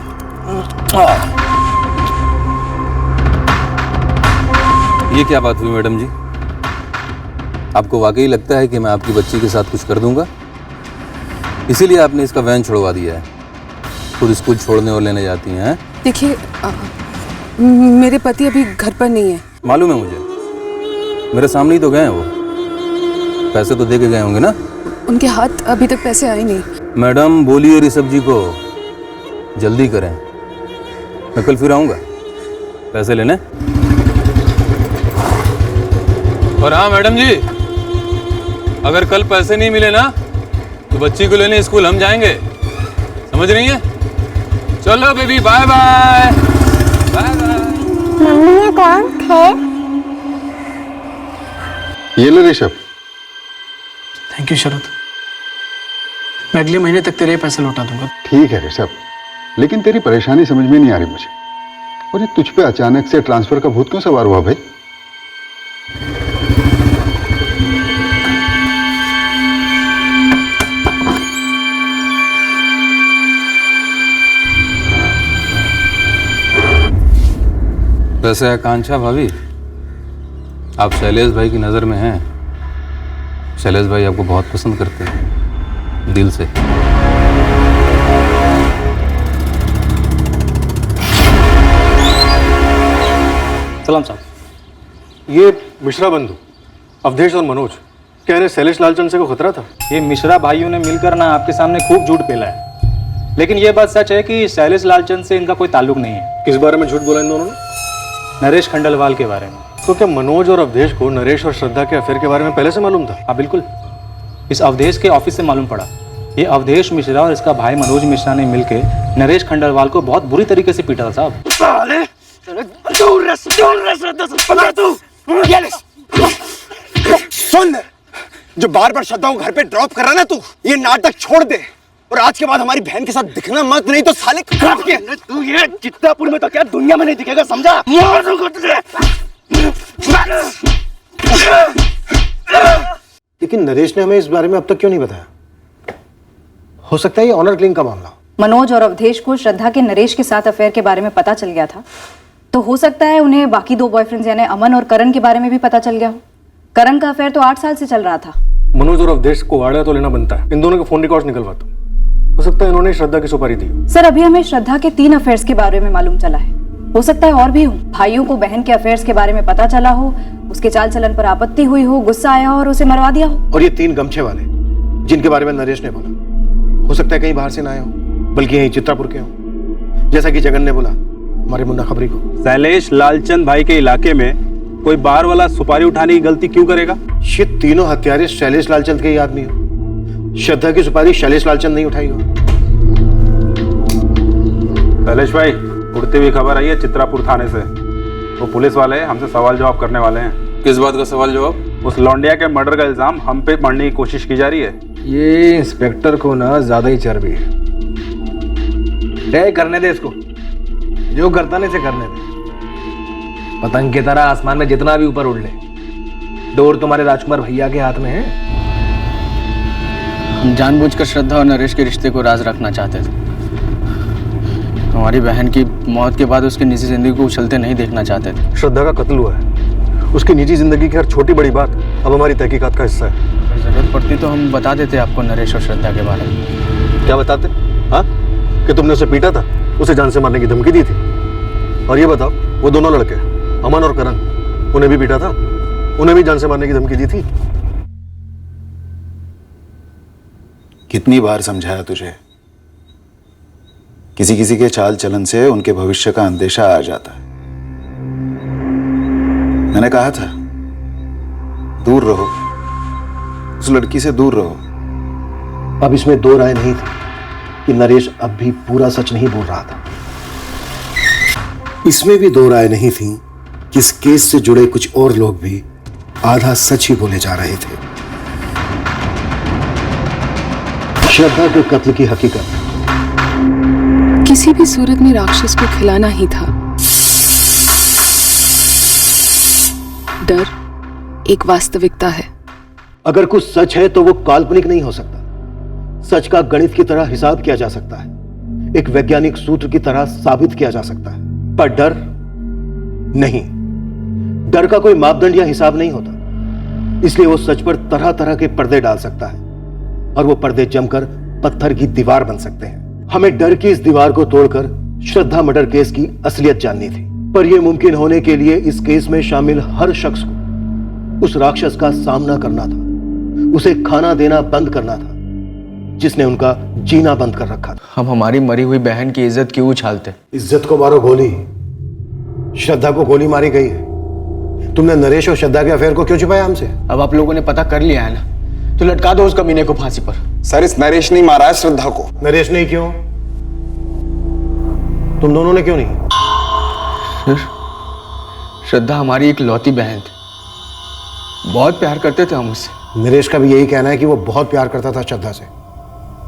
ये क्या बात हुई मैडम जी? आपको वाकई लगता है कि मैं आपकी बच्ची के साथ कुछ कर दूंगा? इसीलिए आपने इसका वैन छुड़वा दिया है, खुद स्कूल छोड़ने और लेने जाती हैं? देखिए, मेरे पति अभी घर पर नहीं है। मालूम है मुझे, मेरे सामने ही तो गए हैं वो। पैसे तो दे के गए होंगे ना? उनके हाथ अभी तक पैसे आए नहीं। मैडम बोलिए ऋषभ जी को जल्दी करें, मैं कल फिर आऊँगा पैसे लेने। और हाँ मैडम जी, अगर कल पैसे नहीं मिले ना तो बच्ची को लेने स्कूल हम जाएंगे, समझ रही हैं? चलो baby, bye bye. Bye bye. Mummy ये कौन थे? ये ले ऋषभ। थैंक यू शरद, मैं अगले महीने तक तेरे पैसे लौटा दूंगा। ठीक है ऋषभ, लेकिन तेरी परेशानी समझ में नहीं आ रही मुझे। और ये तुझ पे अचानक से ट्रांसफर का भूत क्यों सवार हुआ भाई? वैसे आकांक्षा भाभी, आप शैलेश भाई की नज़र में हैं। शैलेश भाई आपको बहुत पसंद करते हैं, दिल से। सलाम साहब, ये मिश्रा बंधु अवधेश और मनोज कह रहे शैलेश लालचंद से को खतरा था। ये मिश्रा भाइयों ने मिलकर ना आपके सामने खूब झूठ पेला है, लेकिन ये बात सच है कि शैलेश लालचंद से इनका कोई ताल्लुक नहीं है। किस बारे में झूठ बोला इन दोनों ने? नरेश खंडलवाल के बारे में। तो क्या मनोज और अवधेश को नरेश और श्रद्धा के अफेयर के बारे में पहले से मालूम था? हाँ बिल्कुल, इस अवधेश के ऑफिस से मालूम पड़ा। ये अवधेश मिश्रा और इसका भाई मनोज मिश्रा ने मिलकर नरेश खंडलवाल को बहुत बुरी तरीके से पीटा था साहब। सुन, जो बार बार श्रद्धा को घर पे ड्रॉप कर रहा ना तू, ये नाटक छोड़ दे और आज के बाद हमारी बहन के साथ दिखना मत, नहीं तो साले काट के। तू ये चित्तापुर में तो क्या दुनिया में नहीं दिखेगा, समझा? लेकिन नरेश ने हमें इस बारे में अब तक क्यों नहीं बताया? हो सकता है ये ऑनर किलिंग का मामला। मनोज और अवधेश को श्रद्धा के नरेश के साथ अफेयर के बारे में पता चल गया था, तो हो सकता है उन्हें बाकी दो बॉयफ्रेंड्स यानी अमन और करण के बारे में भी पता चल गया हो। करण का अफेयर तो 8 साल से चल रहा था। मनोज और अवधेश को आड़ा तो लेना बनता है। इन दोनों के फोन रिकॉर्ड्स निकलवाता हूं। हो सकता है इन्होंने श्रद्धा की सुपारी दी हो। सर, अभी हमें श्रद्धा के 3 अफेयर्स के बारे में मालूम चला है, हो सकता है और भी हो। भाइयों को बहन के अफेयर्स के बारे में पता चला हो, उसके चाल चलन पर आपत्ति हुई हो, गुस्सा आया हो और उसे मरवा दिया हो। और ये 3 गमछे वाले जिनके बारे में नरेश ने बोला, हो सकता है कहीं बाहर से ना आए हो, बल्कि यहीं चित्रापुर के हो, जैसा कि जगन ने बोला हमारे मुन्ना खबरी को। शैलेश लालचंद भाई के इलाके में कोई बाहर वाला सुपारी उठाने की गलती क्यों करेगा? ये तीनों हत्यारे शैलेश लालचंद के ही आदमी हो। श्रद्धा की सुपारी शैलेश लालचंद नहीं उठाई हो। शैलेश भाई, उड़ती हुई खबर आई है चित्रापुर थाने से। वो पुलिस वाले हमसे सवाल जवाब करने वाले हैं। किस बात का सवाल जवाब? उस लौंडिया के मर्डर का इल्जाम हम पे मढ़ने की कोशिश की जा रही है। ये इंस्पेक्टर को ना ज्यादा ही चर्बी है। तय करने दे इसको, जो करता नहीं से करने दे। पतंग की तरह आसमान में जितना भी ऊपर उड़ ले, डोर तुम्हारे राजकुमार भैया के हाथ में है। हम जानबूझकर श्रद्धा और नरेश के रिश्ते को राज रखना चाहते थे। हमारी बहन की मौत के बाद उसकी निजी जिंदगी को उछलते नहीं देखना चाहते थे। श्रद्धा का कत्ल हुआ है, उसकी निजी जिंदगी की हर छोटी बड़ी बात अब हमारी तहकीकात का हिस्सा है। जरूरत पड़ती तो हम बता देते आपको नरेश और श्रद्धा के बारे में। क्या बताते? हाँ, कि तुमने उसे पीटा था, उसे जान से मारने की धमकी दी थी। और ये बताओ, वो दोनों लड़के अमन और करण, उन्हें भी पीटा था, उन्हें भी जान से मारने की धमकी दी थी। कितनी बार समझाया तुझे? किसी किसी के चाल चलन से उनके भविष्य का अंदेशा आ जाता है। मैंने कहा था दूर रहो, उस लड़की से दूर रहो। अब इसमें 2 राय नहीं थी कि नरेश अब भी पूरा सच नहीं बोल रहा था। इसमें भी दो राय नहीं थी कि इस केस से जुड़े कुछ और लोग भी आधा सच ही बोले जा रहे थे। श्रद्धा के कत्ल की हकीकत किसी भी सूरत में राक्षस को खिलाना ही था। डर एक वास्तविकता है। अगर कुछ सच है तो वो काल्पनिक नहीं हो सकता। सच का गणित की तरह हिसाब किया जा सकता है, एक वैज्ञानिक सूत्र की तरह साबित किया जा सकता है, पर डर नहीं। डर का कोई मापदंड या हिसाब नहीं होता, इसलिए वो सच पर तरह तरह के पर्दे डाल सकता है और वो पर्दे जमकर पत्थर की दीवार बन सकते हैं। हमें डर की इस दीवार को तोड़कर श्रद्धा मर्डर केस की असलियत जाननी थी, पर यह मुमकिन होने के लिए इस केस में शामिल हर शख्स को उस राक्षस का सामना करना था, उसे खाना देना बंद करना था जिसने उनका जीना बंद कर रखा था। हम हमारी मरी हुई बहन की इज्जत क्यों उछालते? इज्जत को मारो गोली। श्रद्धा को गोली मारी गई है। तुमने नरेश और श्रद्धा के अफेयर को क्यों छुपाया हमसे? अब आप लोगों ने पता कर लिया है ना, तो लटका दो उस कमीने को फांसी पर। सर, इस नरेश ने मारा है श्रद्धा को। नरेश नहीं क्यों? तुम दोनों ने क्यों नहीं? सर, श्रद्धा हमारी एक लौती बहन थी, बहुत प्यार करते थे हम उससे। नरेश का भी यही कहना है कि वो बहुत प्यार करता था श्रद्धा से।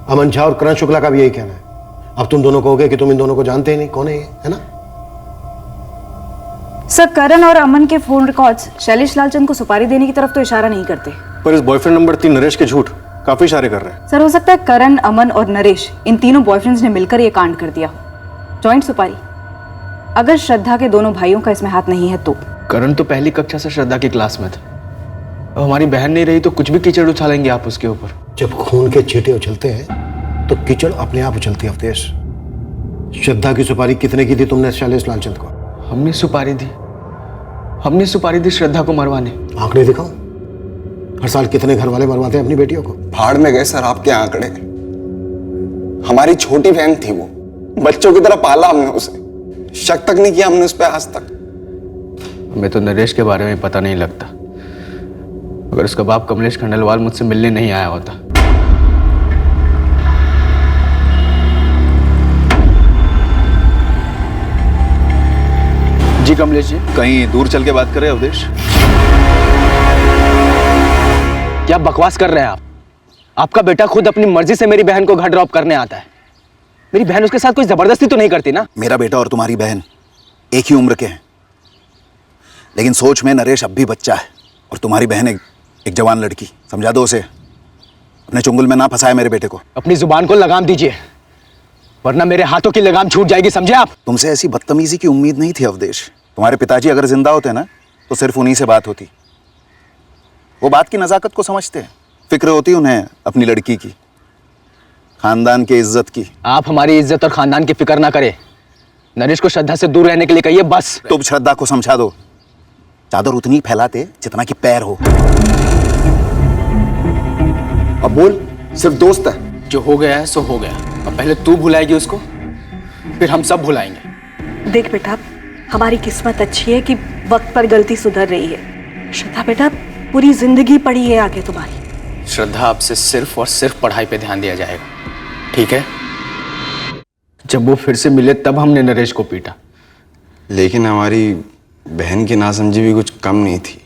अमन झा और करण शुक्ला का भी यही कहना है। अब तुम दोनों कहोगे कि तुम इन दोनों को जानते ही नहीं, कौन है ये, है ना? सर, करण और अमन के फोन रिकॉर्ड्स शैलेश लालचंद को सुपारी देने की तरफ तो इशारा नहीं करते। पर इस बॉयफ्रेंड नंबर 3 नरेश के झूठ काफी इशारे कर रहे हैं। सर, हो सकता है करण, अमन और नरेश इन तीनों बॉयफ्रेंड्स ने मिलकर ये कांड कर दिया हो। जॉइंट सुपारी। अगर श्रद्धा के दोनों भाइयों का इसमें हाथ नहीं है तो? करण तो पहली कक्षा से श्रद्धा की क्लास में था। अब हमारी बहन नहीं रही तो कुछ भी कीचड़ उछालेंगे आप उसके ऊपर। जब खून के छींटे उछलते हैं तो कीचड़ अपने आप उछलती है। अवधेश, श्रद्धा की सुपारी कितने की दी तुमने शैलेश लालचंद को? हमने सुपारी दी श्रद्धा को मरवाने। आंकड़े दिखाओ। हर साल कितने घर वाले मरवाते हैं अपनी बेटियों को? भाड़ में गए सर आपके आंकड़े। हमारी छोटी बहन थी वो, बच्चों की तरह पाला हमने उसे, शक तक नहीं किया हमने उस पर आज तक। हमें तो नरेश के बारे में पता नहीं लगता। अगर उसका बाप कमलेश खंडेलवाल मुझसे मिलने नहीं आया होता। जी कमलेश जी, कहीं दूर चल के बात करें अवधेश। क्या बकवास कर रहे हैं आप? आपका बेटा खुद अपनी मर्जी से मेरी बहन को घर ड्रॉप करने आता है। मेरी बहन उसके साथ कोई जबरदस्ती तो नहीं करती ना? मेरा बेटा और तुम्हारी बहन एक ही उम्र के हैं, लेकिन सोच में नरेश अब भी बच्चा है और तुम्हारी बहन एक जवान लड़की। समझा दो उसे, अपने चुंगल में ना फंसाए मेरे बेटे को। अपनी जुबान को लगाम दीजिए, वरना मेरे हाथों की लगाम छूट जाएगी, समझे आप? तुमसे ऐसी बदतमीजी की उम्मीद नहीं थी अवधेश। तुम्हारे पिताजी अगर जिंदा होते ना तो सिर्फ उन्हीं से बात होती। वो बात की नजाकत को समझते हैं, फिक्र होती उन्हें अपनी लड़की की, खानदान की इज्जत की। आप हमारी इज्जत और खानदान की फिक्र ना करें। नरेश को श्रद्धा से दूर रहने के लिए कहिए बस। तुम श्रद्धा को समझा दो, चादर उतनी फैलाते जितना कि पैर हो। अब बोल, सिर्फ दोस्त है। जो हो गया है सो हो गया। अब पहले तू भुलाएगी उसको, फिर हम सब भुलाएंगे। देख बेटा, हमारी किस्मत अच्छी है कि वक्त पर गलती सुधर रही है। श्रद्धा बेटा, पूरी जिंदगी पड़ी है आगे तुम्हारी। श्रद्धा, आपसे सिर्फ और सिर्फ पढ़ाई पे ध्यान दिया जाएगा, ठीक है? जब वो फिर से मिले तब हमने नरेश को पीटा। लेकिन हमारी बहन की नासमझी भी कुछ कम नहीं थी।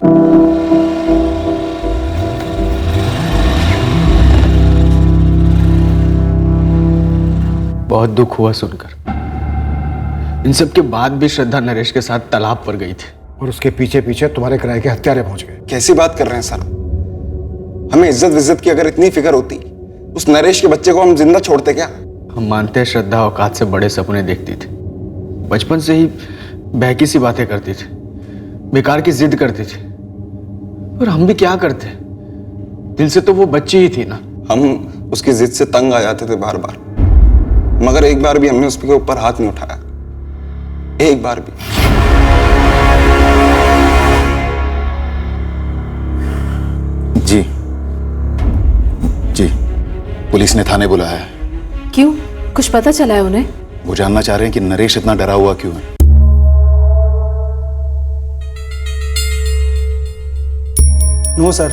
बहुत दुख हुआ सुनकर। इन सब के बाद भी श्रद्धा नरेश के साथ तालाब पर गई थी और उसके पीछे पीछे तुम्हारे किराए के हत्यारे पहुंच गए। कैसी बात कर रहे हैं सर? हमें इज्जत विज्जत की अगर इतनी फिक्र होती, उस नरेश के बच्चे को हम जिंदा छोड़ते क्या? हम मानते हैं श्रद्धा औकात से बड़े सपने देखती थी, बचपन से ही बहकी सी बातें करती थी, बेकार की जिद करती थी। और हम भी क्या करते, दिल से तो वो बच्ची ही थी ना। हम उसकी जिद से तंग आ जाते थे बार बार, मगर एक बार भी हमने उसके ऊपर हाथ नहीं उठाया, एक बार भी। जी जी, पुलिस ने थाने बुलाया है। क्यों, कुछ पता चला है उन्हें? वो जानना चाह रहे हैं कि नरेश इतना डरा हुआ क्यों है। नो सर,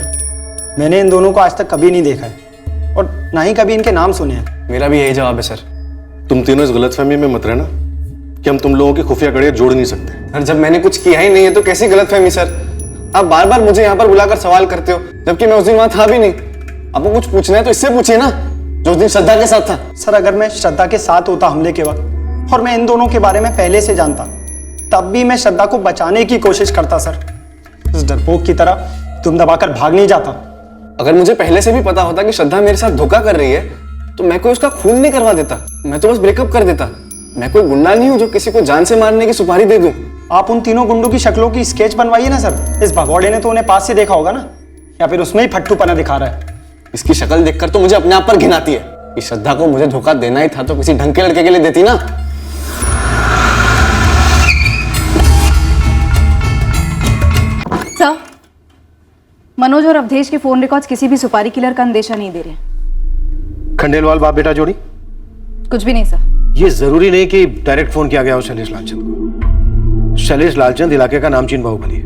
मैंने इन दोनों को आज तक कभी नहीं देखा है और ना ही कभी इनके नाम सुने हैं। मेरा भी यही जवाब है सर। तुम तीनों इस गलतफहमी में मत रहना कि हम तुम लोगों की खुफिया कड़ियां जोड़ नहीं सकते। सर जब मैंने कुछ किया ही नहीं है तो कैसी गलतफहमी सर? आप बार बार मुझे यहाँ पर बुलाकर सवाल करते हो, जबकि मैं उस दिन वहां था भी नहीं। आपको कुछ पूछना है तो इससे पूछिए ना, जो उस दिन श्रद्धा के साथ था। सर अगर मैं श्रद्धा के साथ होता हमले के वक्त और मैं इन दोनों के बारे में पहले से जानता, तब भी मैं श्रद्धा को बचाने की कोशिश करता सर। इस डरपोक की तरह तुम दबाकर भाग नहीं जाता। अगर मुझे पहले से भी पता होता कि श्रद्धा मेरे साथ धोखा कर रही है तो मैं कोई उसका खून नहीं करवा देता, मैं तो बस ब्रेकअप कर देता। मैं कोई गुंडा नहीं हूं जो किसी को जान से मारने की सुपारी दे दूं। आप उन तीनों गुंडों की शक्लों की स्केच बनवाइए ना सर। इस भगौड़े ने तो उन्हें पास से देखा होगा ना, या फिर उसमें ही फट्टूपना दिखा रहा है। इसकी शक्ल देखकर तो मुझे अपने आप पर घिन आती है कि श्रद्धा को मुझे धोखा देना ही था तो किसी ढंग के लड़के के लिए देती ना। सर, मनोज और अवधेश के फोन रिकॉर्ड्स किसी भी सुपारी किलर का अंदेशा नहीं दे रहे। खंडेलवाल बाप बेटा जोड़ी? कुछ भी नहीं सर। ये जरूरी नहीं कि डायरेक्ट फोन किया गया हो शैलेश लालचंद को। शैलेश लालचंद इलाके का नामचीन बाहुबली है।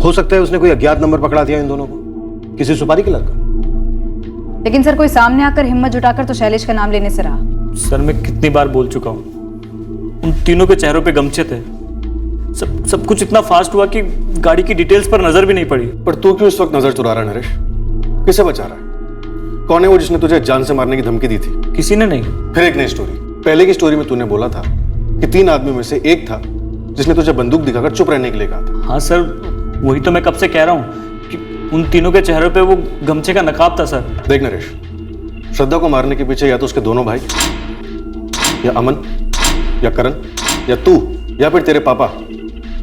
हो सकता है उसने कोई अज्ञात नंबर पकड़ा दिया इन दोनों को, किसी सुपारी किलर का। लेकिन सर कोई सामने आकर हिम्मत जुटाकर तो शैलेश का नाम लेने से रहा। सर मैं कितनी बार बोल चुका हूँ, उन तीनों के चेहरों पे गमछे थे। सब कुछ इतना फास्ट हुआ कि गाड़ी की डिटेल्स पर नजर भी नहीं पड़ी। पर तू क्यों इस वक्त नजर चुरा रहा है नरेश? किसे बचा रहा है? कौन है वो जिसने तुझे जान से मारने की धमकी दी थी? किसी ने नहीं। फिर एक नई स्टोरी। पहले की स्टोरी में तूने बोला था कि 3 आदमी में से एक था जिसने तुझे बंदूक दिखाकर चुप रहने के लिए कहा था। हाँ सर, वही तो मैं कब से कह रहा हूँ कि उन तीनों के चेहरों पे वो गमछे का नकाब था सर। देख नरेश, श्रद्धा को मारने के पीछे या तो उसके दोनों भाई, या अमन, या करण, या तू, या फिर तेरे पापा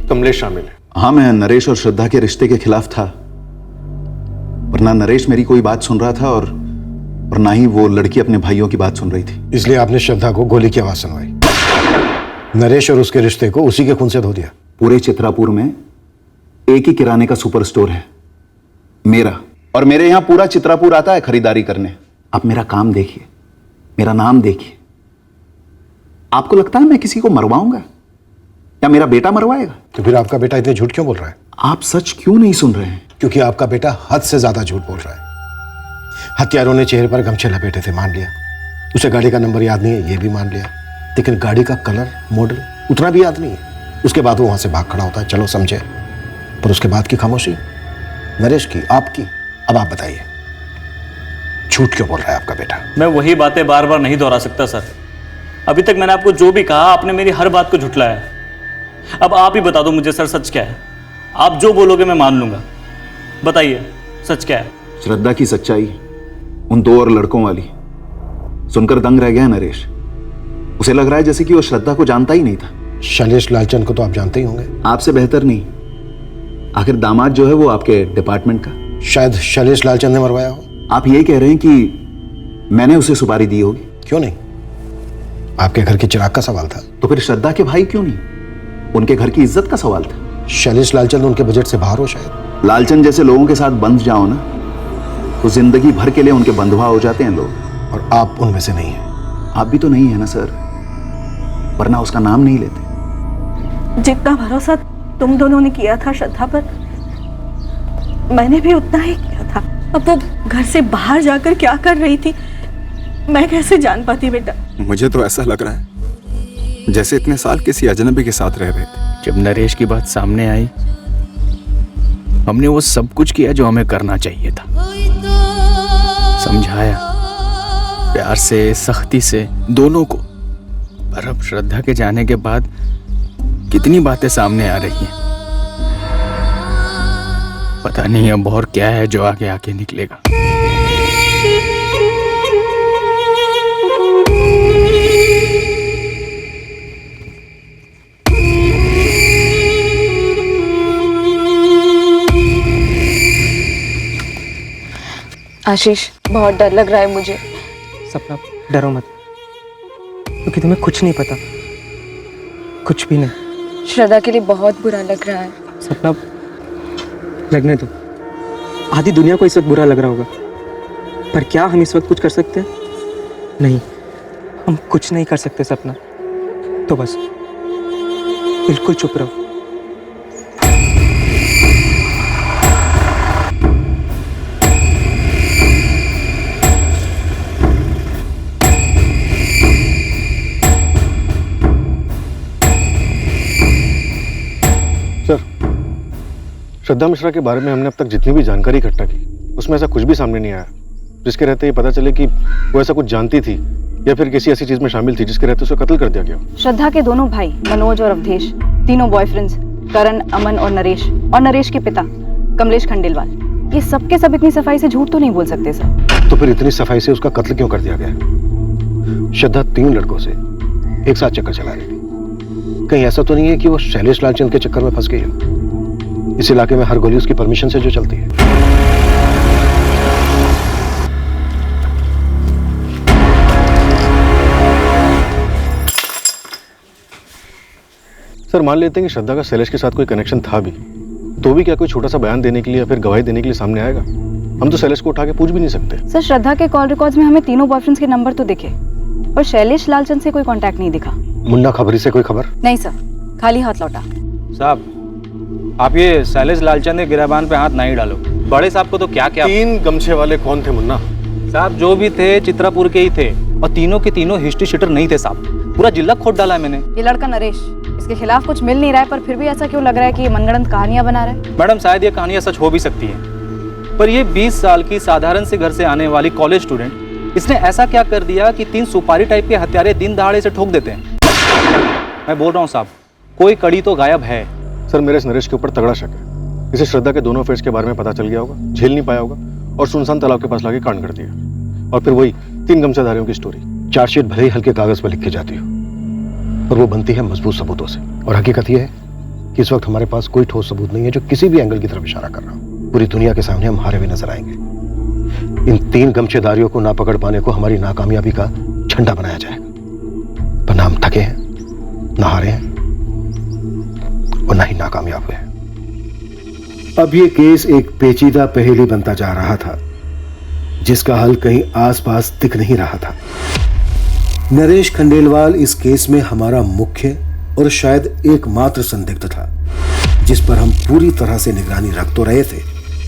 कमलेश शामिल है। हाँ, मैं नरेश और श्रद्धा के रिश्ते के खिलाफ था, पर ना नरेश मेरी कोई बात सुन रहा था और ना ही वो लड़की अपने भाइयों की बात सुन रही थी। इसलिए आपने श्रद्धा को गोली की आवाज सुनवाई। नरेश और उसके रिश्ते को उसी के खून से धो दिया। पूरे चित्रापुर में एक ही किराने का सुपर स्टोर है, मेरा, और मेरे यहां पूरा चित्रापुर आता है खरीदारी करने। आप मेरा काम देखिए, मेरा नाम देखिए। आपको लगता है मैं किसी को मरवाऊंगा या मेरा बेटा मरवाएगा? तो फिर आपका बेटा इतने झूठ क्यों बोल रहा है? आप सच क्यों नहीं सुन रहे हैं? क्योंकि आपका बेटा हद से ज्यादा झूठ बोल रहा है। हत्यारों ने चेहरे पर गमछे लपेटे थे, मान लिया। उसे गाड़ी का नंबर याद नहीं है, ये भी मान लिया। लेकिन गाड़ी का कलर, मॉडल उतना भी याद नहीं है। उसके बाद वो वहां से भाग खड़ा होता है, चलो समझे। पर उसके बाद की खामोशी, नरेश की, आपकी। अब आप बताइए, झूठ क्यों बोल रहा है आपका बेटा? मैं वही बातें बार बार नहीं दोहरा सकता सर। अभी तक मैंने आपको जो भी कहा, आपने मेरी हर बात को झुठलाया है। अब आप ही बता दो मुझे सर, सच क्या है? आप जो बोलोगे मैं मान लूंगा। बताइए सच क्या है? श्रद्धा की सच्चाई उन 2 और लड़कों वाली सुनकर दंग रह गया नरेश। उसे लग रहा है जैसे कि वो श्रद्धा को जानता ही नहीं था। शैलेश लालचंद को तो आप जानते ही होंगे। आपसे बेहतर नहीं। आखिर दामाद जो है वो आपके डिपार्टमेंट का। शायद शैलेश लालचंद ने मरवाया हो। आप ये कह रहे हैं कि मैंने उसे सुपारी दी होगी? क्यों नहीं, आपके घर के चिराग का सवाल था। तो फिर श्रद्धा के भाई क्यों नहीं? उनके घर की इज्जत का सवाल था। शैलेश लालचंद उनके बजट से बाहर हो शायद। लालचंद जैसे लोगों के साथ बंध जाओ ना, तो जिंदगी भर के लिए उनके बंधुआ हो जाते हैं लोग। और आप उनमें से नहीं हैं। आप भी तो नहीं है ना सर, वरना उसका नाम नहीं लेते। जितना भरोसा तुम दोनों ने किया था श्रद्धा पर, मैंने भी उतना ही किया था। अब वो घर से बाहर जाकर क्या कर रही थी, मैं कैसे जान पाती बेटा? मुझे तो ऐसा लग रहा है जैसे इतने साल किसी अजनबी के साथ रह रहे थे। जब नरेश की बात सामने आई, हमने वो सब कुछ किया जो हमें करना चाहिए था। समझाया प्यार से, सख्ती से, दोनों को। पर अब श्रद्धा के जाने के बाद कितनी बातें सामने आ रही हैं। पता नहीं अब और क्या है जो आगे आके निकलेगा। आशीष, बहुत डर लग रहा है मुझे। सपना डरो मत, क्योंकि तुम्हें कुछ नहीं पता, कुछ भी नहीं। श्रद्धा के लिए बहुत बुरा लग रहा है। सपना लगने दो, आधी दुनिया को इस वक्त बुरा लग रहा होगा, पर क्या हम इस वक्त कुछ कर सकते हैं? नहीं, हम कुछ नहीं कर सकते सपना। तो बस बिल्कुल चुप रहो। श्रद्धा मिश्रा के बारे में हमने अब तक जितनी भी जानकारी इकट्ठा की उसमें ऐसा कुछ भी सामने नहीं आया जिसके रहते ये पता चले कि वो ऐसा कुछ जानती थी या फिर किसी ऐसी चीज में शामिल थी जिसके रहते उसे कत्ल कर दिया गया। श्रद्धा के दोनों भाई मनोज और अवधेश, तीनों बॉयफ्रेंड्स, करण, अमन और नरेश के पिता कमलेश खंडेलवाल, ये सब के सब इतनी सफाई से झूठ तो नहीं बोल सकते सर। तो फिर इतनी सफाई से उसका कत्ल क्यों कर दिया गया? श्रद्धा 3 लड़कों से एक साथ चक्कर चला रही थी। कहीं ऐसा तो नहीं है कि वो शैलेश लालचंद के चक्कर में फंस गई हो? इस इलाके में हर गोली उसकी परमिशन से जो चलती है। सर मान लेते हैं कि श्रद्धा का शैलेश के साथ कोई कनेक्शन था भी, तो भी क्या कोई छोटा सा बयान देने के लिए या फिर गवाही देने के लिए सामने आएगा? हम तो शैलेश को उठा के पूछ भी नहीं सकते। सर श्रद्धा के कॉल रिकॉर्ड्स में हमें तीनों बॉयफ्रेंड्स के नंबर तो दिखे, पर शैलेश लालचंद से कोई कांटेक्ट नहीं दिखा। मुन्ना खबरी से कोई खबर? नहीं सर, खाली हाथ लौटा। साहब आप ये शैलेश लालचंद के गिरबान पे हाथ नहीं डालो। बड़े साहब को तो क्या क्या 3 गमछे वाले कौन थे मुन्ना? साहब जो भी थे चित्रापुर के ही थे और तीनों के तीनों हिस्ट्री शीटर नहीं थे साहब, पूरा जिला खोद डाला है मैंने। ये लड़का नरेश, इसके खिलाफ कुछ मिल नहीं रहा है, पर फिर भी ऐसा क्यों लग रहा है कि ये मनगढ़ंत कहानियां बना रहा है? मैडम शायद ये कहानियां सच हो भी सकती है, पर ये 20 साल की साधारण से घर से आने वाली कॉलेज स्टूडेंट, इसने ऐसा क्या कर दिया कि 3 सुपारी टाइप के हत्यारे दिन दहाड़े से ठोक देते हैं? मैं बोल रहा हूँ साहब, कोई कड़ी तो गायब है। सर मेरे इस नरेश के ऊपर तगड़ा शक है। इसे श्रद्धा के दोनों अफेयर्स के बारे में पता चल गया होगा, झेल नहीं पाया होगा और सुनसान तालाब के पास लाके कांड कर दिया। और फिर वही 3 गमछेधारियों की स्टोरी। चार्जशीट भले ही हल्के कागज पर लिख के जाती हो, पर वो बनती है मजबूत सबूतों से। और हकीकत यह है कि इस वक्त हमारे पास कोई ठोस सबूत नहीं है जो किसी भी एंगल की तरफ इशारा कर रहा हो। पूरी दुनिया के सामने हम हारे हुए नजर आएंगे। इन 3 गमछेदारियों को ना पकड़ पाने को हमारी नाकामयाबी का झंडा बनाया जाएगा। पर ना हम थके हैं, ना हारे हैं और ना ही नाकामयाब हुए हैं। अब ये केस एक पेचीदा पहेली बनता जा रहा था जिसका हल कहीं आसपास दिख नहीं रहा था। नरेश खंडेलवाल इस केस में हमारा मुख्य और शायद एकमात्र संदिग्ध था, जिस पर हम पूरी तरह से निगरानी रख तो रहे थे,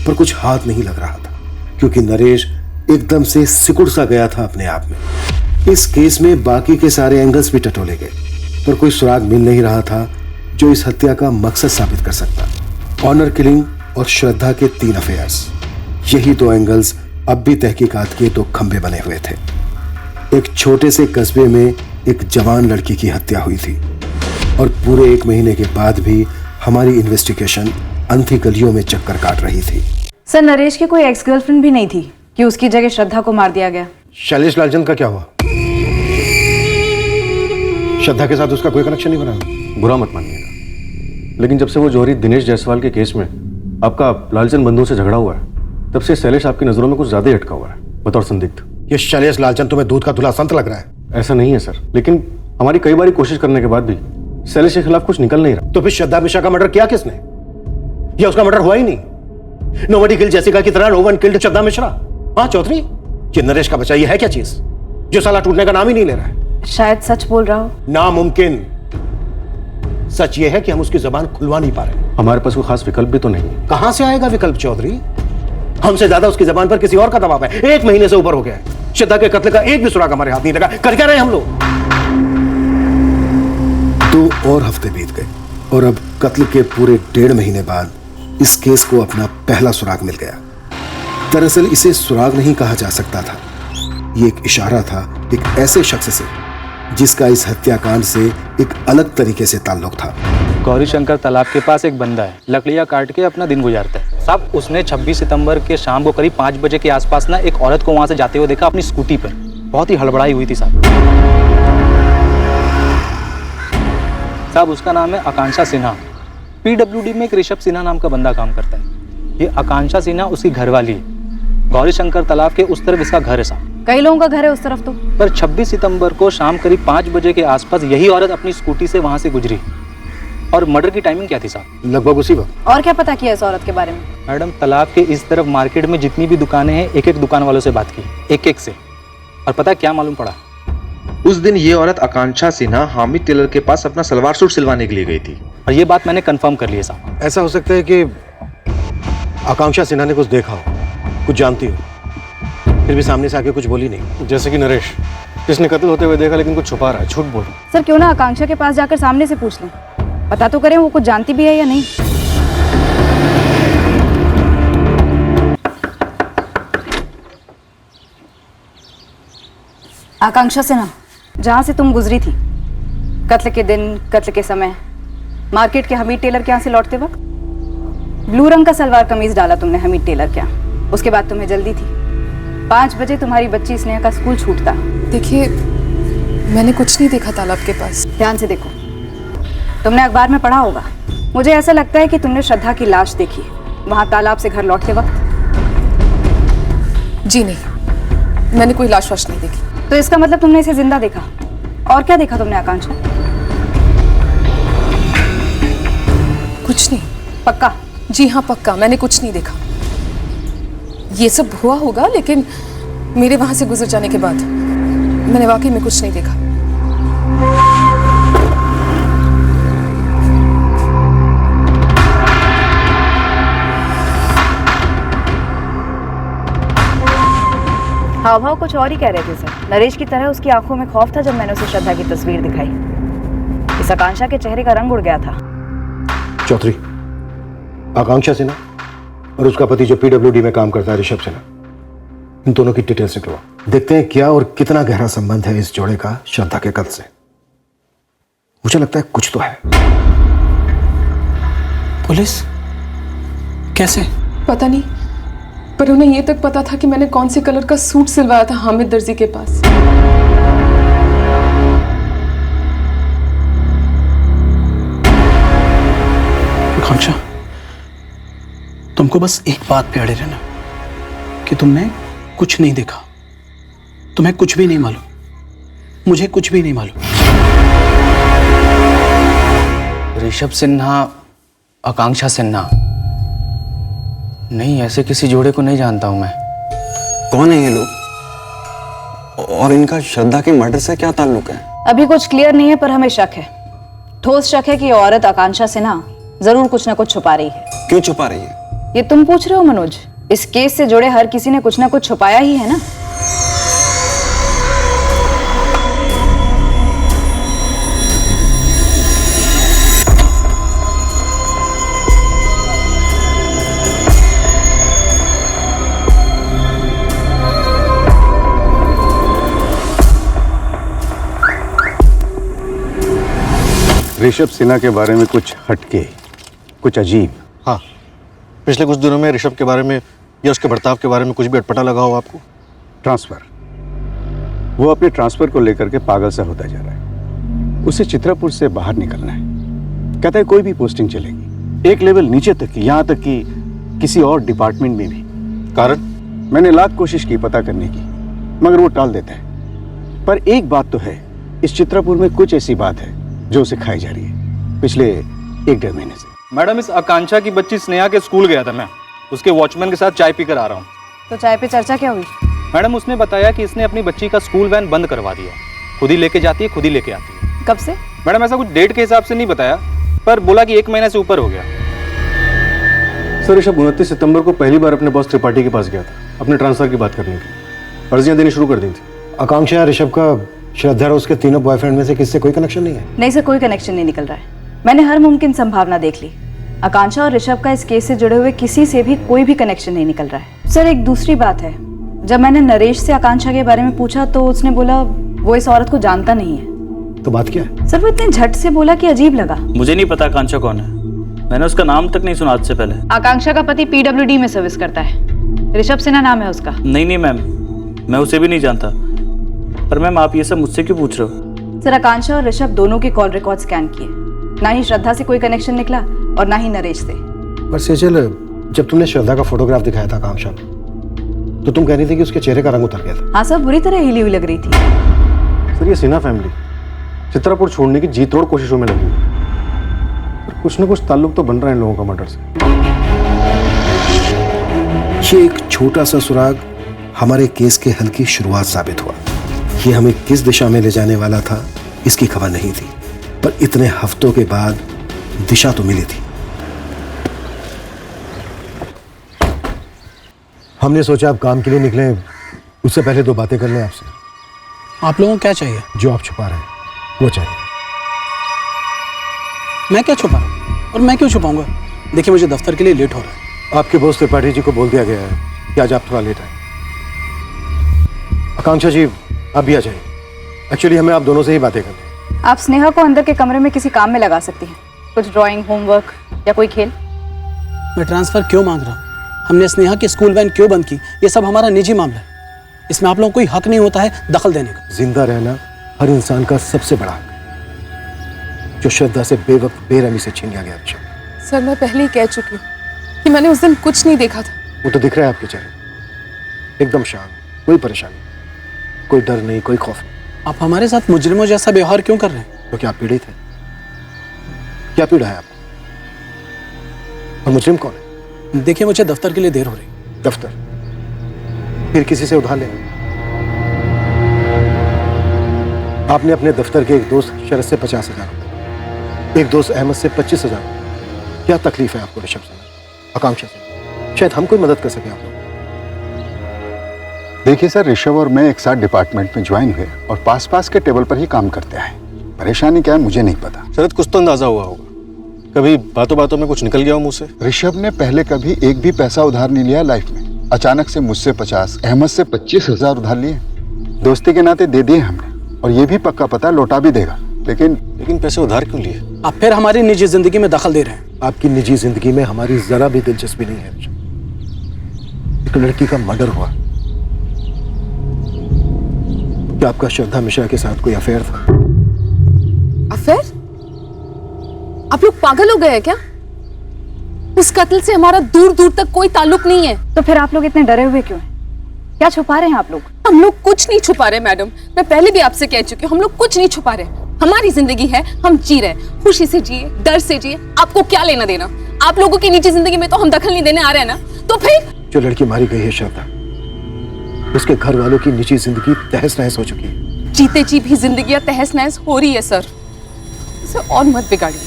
पर कुछ हाथ नहीं लग रहा था, क्योंकि नरेश एकदम से सिकुड़ सा गया था अपने आप में। इस केस में बाकी के सारे एंगल्स भी टटोले गए, पर कोई सुराग मिल नहीं रहा था जो इस हत्या का मकसद साबित कर सकता। ऑनर किलिंग और श्रद्धा के 3 अफेयर्स, यही 2 एंगल्स अब भी तहकीकात के 2 खंभे बने हुए थे। एक छोटे से कस्बे में एक जवान लड़की की हत्या हुई थी और पूरे 1 महीने के बाद भी हमारी इन्वेस्टिगेशन अंधी गलियों में चक्कर काट रही थी। सर नरेश की कोई एक्स गर्लफ्रेंड भी नहीं थी कि उसकी जगह श्रद्धा को मार दिया गया। शैलेश लालचंद का क्या हुआ? श्रद्धा के साथ उसका कोई कनेक्शन नहीं बना? बुरा मत मानिएगा, लेकिन जब से वो जौहरी दिनेश जायसवाल के केस में आपका लालचंद बंधुओं से झगड़ा हुआ है, तब से शैलेश आपकी नजरों में कुछ ज्यादा ही अटका हुआ है बतौर संदिग्ध। ये शैलेश लालचंद तुम्हें दूध का धुला संत लग रहा है? ऐसा नहीं है सर, लेकिन हमारी कई बार कोशिश करने के बाद भी शैलेश के खिलाफ कुछ निकल नहीं रहा। तो फिर श्रद्धा मिश्रा का मर्डर किया किसने? या उसका मर्डर हुआ ही नहीं? नोबडी किल्ड जेसिका की तरह नो वन किल्ड श्रद्धा मिश्रा। हाँ चौधरी, ये नरेश का बच्चा ये है क्या चीज जो साला टूटने का नाम ही नहीं ले रहा है? शायद सच बोल रहा हो। नामुमकिन। सच ये है कि हम उसकी जबान खुलवा नहीं पा रहे। हमारे पास कोई खास विकल्प भी तो नहीं है। कहां से आएगा विकल्प चौधरी? हमसे ज्यादा उसकी जबान पर किसी और का दबाव है। 1 महीने से ऊपर हो गया है। श्रद्धा के कत्ल का एक भी सुराग हमारे हाथ नहीं लगा। कर क्या रहे हम लोग? 2 और हफ्ते बीत गए और अब कत्ल के पूरे 1.5 महीने बाद इस केस को अपना पहला सुराग मिल गया। दरअसल इसे सुराग नहीं कहा जा सकता था, ये एक इशारा था एक ऐसे शख्स से जिसका इस हत्याकांड से एक अलग तरीके से ताल्लुक था। गौरी शंकर तालाब के पास एक बंदा है, लकड़ियाँ काट के अपना दिन गुजारता है साहब। उसने 26 सितंबर के शाम को करीब 5 बजे के आसपास ना एक औरत को वहां से जाते हुए देखा अपनी स्कूटी पर। बहुत ही हड़बड़ाई हुई थी साहब। उसका नाम है आकांक्षा सिन्हा। PWD में एक ऋषभ सिन्हा नाम का बंदा काम करता है। ये आकांक्षा सिन्हा उसकी घरवाली है। गौरी शंकर तालाब के उस तरफ इसका घर है साहब। कई लोगों का घर है उस तरफ तो। पर 26 सितंबर को शाम करीब 5 बजे के आसपास यही औरत अपनी स्कूटी से वहां से गुजरी। और मर्डर की टाइमिंग क्या थी साहब? लगभग उसी वक्त। और क्या पता किया इस औरत के बारे में? मैडम तालाब के इस तरफ मार्केट में जितनी भी दुकानें हैं, एक दुकान वालों से बात की, एक से। और पता क्या मालूम पड़ा? उस दिन ये औरत आकांक्षा सिन्हा हामिद टेलर के पास अपना सलवार सूट सिलवाने के लिए गई थी। और ये बात मैंने कंफर्म कर ली है साहब। ऐसा हो सकता है कि आकांक्षा सिन्हा ने कुछ देखा हो, कुछ जानती हो, फिर भी सामने से आके कुछ बोली नहीं। जैसे कि नरेश, जिसने कत्ल होते हुए देखा लेकिन कुछ छुपा रहा है, झूठ बोल। सर क्यों ना आकांक्षा के पास जाकर सामने से पूछ लें, पता तो करें वो कुछ जानती भी है या नहीं। आकांक्षा से ना, जहाँ से तुम गुजरी थी, कत्ल के दिन, कत्ल के समय, मार्केट के हमीद टेलर के यहाँ से लौटते वक्त ब्लू रंग का सलवार कमीज डाला तुमने हमीद टेलर के यहाँ। उसके बाद तुम्हें जल्दी थी। 5 बजे तुम्हारी बच्ची स्नेहा का स्कूल छूटता। देखिए, मैंने कुछ नहीं देखा तालाब के पास। ध्यान से देखो, तुमने अखबार में पढ़ा होगा। मुझे ऐसा लगता है कि तुमने श्रद्धा की लाश देखी वहाँ तालाब से घर लौटते वक्त। जी नहीं, मैंने कोई लाश वाश नहीं देखी। तो इसका मतलब तुमने इसे जिंदा देखा। और क्या देखा तुमने आकांक्षा? कुछ नहीं। पक्का? जी हाँ पक्का, मैंने कुछ नहीं देखा। ये सब हुआ होगा, लेकिन मेरे वहां से गुजर जाने के बाद मैंने वाकई में कुछ नहीं देखा। हाव भाव कुछ और ही कह रहे थे सर। नरेश की तरह उसकी आंखों में खौफ था जब मैंने उसे श्रद्धा की तस्वीर दिखाई। इस आकांक्षा के चेहरे का रंग उड़ गया था। चौधरी, आकांक्षा सिन्हा और उसका पति जो पीडब्ल्यूडी में काम करता है ऋषभ सिन्हा, इन दोनों की डिटेल्स निकलवा। देखते हैं क्या और कितना गहरा संबंध है इस जोड़े का श्रद्धा के कत्ल से। मुझे लगता है कुछ तो है। पुलिस? कैसे? पता नहीं, पर उन्हें ये तक पता था कि मैंने कौन से कलर का सूट सिलवाया था हामिद दर्जी के पास। आकांक्षा, तुमको बस एक बात पे अड़े रहना कि तुमने कुछ नहीं देखा। तुम्हें कुछ भी नहीं मालूम, मुझे कुछ भी नहीं मालूम। ऋषभ सिन्हा, आकांक्षा सिन्हा? नहीं, ऐसे किसी जोड़े को नहीं जानता हूं मैं। कौन है ये लोग? और इनका श्रद्धा के मर्डर से क्या ताल्लुक है? अभी कुछ क्लियर नहीं है, पर हमें शक है, ठोस शक है कि ये औरत आकांक्षा सिन्हा जरूर कुछ ना कुछ छुपा रही है। क्यों छुपा रही है? ये तुम पूछ रहे हो मनोज? इस केस से जुड़े हर किसी ने कुछ ना कुछ छुपाया ही है ना। ऋषभ सिन्हा के बारे में कुछ हटके, कुछ अजीब। हाँ, पिछले कुछ दिनों में ऋषभ के बारे में या उसके बर्ताव के बारे में कुछ भी अटपटा लगा हो आपको? ट्रांसफर, वो अपने ट्रांसफर को लेकर के पागल सा होता जा रहा है। उसे चित्रापुर से बाहर निकलना है। कहता है कोई भी पोस्टिंग चलेगी, एक लेवल नीचे तक की, यहाँ तक कि किसी और डिपार्टमेंट में भी। कारण? मैंने लाख कोशिश की पता करने की, मगर वो टाल देता है। पर एक बात तो है, इस चित्रापुर में कुछ ऐसी बात है जो उसे खाई जा रही है पिछले 1-1.5 महीने से। मैडम, इस आकांक्षा की बच्ची स्नेहा के स्कूल गया था मैं, उसके वॉचमैन के साथ चाय पीकर आ रहा हूँ। तो चाय पे चर्चा क्या हुई? मैडम, उसने बताया कि इसने अपनी बच्ची का स्कूल वैन बंद करवा दिया। खुद ही लेके जाती है, खुद ही लेके आती है। कब से? मैडम, ऐसा कुछ डेट के हिसाब से नहीं बताया, पर बोला कि 1 महीने से ऊपर हो गया। सर, ऋषभ 29 सितंबर को पहली बार अपने बॉस त्रिपाठी के पास गया था अपने ट्रांसफर की बात करने की। अर्जियां देनी शुरू कर दी थी। आकांक्षा या ऋषभ का श्रद्धा और उसके तीनों बॉयफ्रेंड में से किससे कोई कनेक्शन नहीं है? नहीं सर, कोई कनेक्शन नहीं निकल रहा है। मैंने हर मुमकिन संभावना देख ली। आकांक्षा और ऋषभ का इस केस से जुड़े हुए किसी से भी कोई भी कनेक्शन नहीं निकल रहा है। सर, एक दूसरी बात है, जब मैंने नरेश से आकांक्षा के बारे में पूछा तो उसने बोला वो इस औरत को जानता नहीं है। तो बात क्या है? सर, वो इतने झट से बोला कि अजीब लगा। मुझे नहीं पता आकांक्षा कौन है, मैंने उसका नाम तक नहीं सुना आज से पहले। आकांक्षा का पति पीडब्ल्यूडी में सर्विस करता है, ऋषभ सिन्हा नाम है उसका। नहीं मैम, मैं उसे भी नहीं जानता। पर मैम, आप ये सब मुझसे क्यों पूछ रहे हो? सर, आकांक्षा और ऋषभ दोनों के कॉल रिकॉर्ड स्कैन किए, ना ही श्रद्धा से कोई कनेक्शन निकला और ना ही नरेश से। पर सेजल, जब तुमने श्रद्धा का फोटोग्राफ दिखाया था आकांक्षा को, तो तुम कह रही थी कि उसके चेहरे का रंग उतर गया था। हाँ सर, बुरी तरह हिली हुई लग रही थी। सर, ये सिन्हा फैमिली चित्रापुर छोड़ने की जी तोड़ कोशिशों में लगी हुई है। कुछ न कुछ ताल्लुक तो बन रहा है इन लोगों का मर्डर से। ये एक छोटा सा सुराग हमारे केस के हल की शुरुआत साबित हुआ। ये हमें किस दिशा में ले जाने वाला था इसकी खबर नहीं थी, पर इतने हफ्तों के बाद दिशा तो मिली थी। हमने सोचा आप काम के लिए निकले, उससे पहले 2 बातें कर लें आपसे। आप लोगों को क्या चाहिए? जो आप छुपा रहे हैं वो चाहिए। मैं क्या छुपा रहा हूं? और मैं क्यों छुपाऊंगा? देखिए, मुझे दफ्तर के लिए लेट हो रहा है। आपके बॉस त्रिपाठी जी को बोल दिया गया है कि आज आप थोड़ा लेट आए। आकांक्षा जी, आप भी आ जाइए। एक्चुअली हमें आप दोनों से ही बातें करनी। आप स्नेहा को अंदर के कमरे में किसी काम में लगा सकती हैं, कुछ ड्राइंग, होमवर्क या कोई खेल। मैं ट्रांसफर क्यों मांग रहा हूँ, हमने स्नेहा की स्कूल वैन क्यों बंद की, ये सब हमारा निजी मामला है। इसमें आप लोगों को कोई हक नहीं होता है दखल देने का। जिंदा रहना हर इंसान का सबसे बड़ा हक है, जो श्रद्धा से बेवक्त बेरहमी से छीन लिया गया। सर मैं पहले ही कह चुकी हूँ कि मैंने उस दिन कुछ नहीं देखा था। वो तो दिख रहा है आपके चेहरे, एकदम शांत, कोई परेशानी, कोई डर नहीं, कोई खौफ नहीं। आप हमारे साथ मुजरिमों जैसा व्यवहार क्यों कर रहे हैं? तो क्या आप पीड़ित हैं? क्या पीड़ा है आपको? और मुजरिम कौन है? देखिए मुझे दफ्तर के लिए देर हो रही। दफ्तर? फिर किसी से उधार लेना। आपने अपने दफ्तर के एक दोस्त शरद से 50,000 रुपए, एक दोस्त अहमद से 25,000 रुपए। क्या तकलीफ है आपको ऋषभ से, आकांक्षा से? शायद हम कोई मदद कर सके आप लोग। देखिए सर, ऋषभ और मैं एक साथ डिपार्टमेंट में ज्वाइन हुए और पास पास के टेबल पर ही काम करते हैं। परेशानी क्या है मुझे नहीं पता। शरद कुछ तो अंदाजा हुआ होगा, कभी बातों बातों में कुछ निकल गया हो मुंह से? ऋषभ ने पहले कभी एक भी पैसा उधार नहीं लिया लाइफ में। अचानक से मुझसे 50, अहमद से 25,000 उधार लिए। दोस्ती के नाते दे दिए हमने, और ये भी पक्का पता लौटा भी देगा। लेकिन पैसे उधार क्यों लिए? आप फिर हमारी निजी जिंदगी में दखल दे रहे हैं। आपकी निजी जिंदगी में हमारी जरा भी दिलचस्पी नहीं है। एक लड़की का मर्डर हुआ। क्या आपका श्रद्धा मिश्रा के साथ कोई अफेयर था? अफेयर? आप लोग पागल हो गए हैं क्या? उस कत्ल से हमारा दूर दूर तक कोई ताल्लुक नहीं है। तो फिर आप लोग इतने डरे हुए क्यों हैं? क्या छुपा रहे हैं आप लोग? हम लोग कुछ नहीं छुपा रहे मैडम, मैं पहले भी आपसे कह चुकी हूँ, हम लोग कुछ नहीं छुपा रहे। हमारी जिंदगी है, हम जी रहे, खुशी से जिए, डर से जिए। आपको क्या लेना देना? आप लोगों की निजी जिंदगी में तो हम दखल नहीं देने आ रहे हैं ना, तो फिर? जो लड़की मारी गई है श्रद्धा, उसके घर वालों की निजी जिंदगी तहस नहस हो चुकी है। जीते जी भी जिंदगियां तहस नहस हो रही है सर, इसे और मत बिगाड़िए।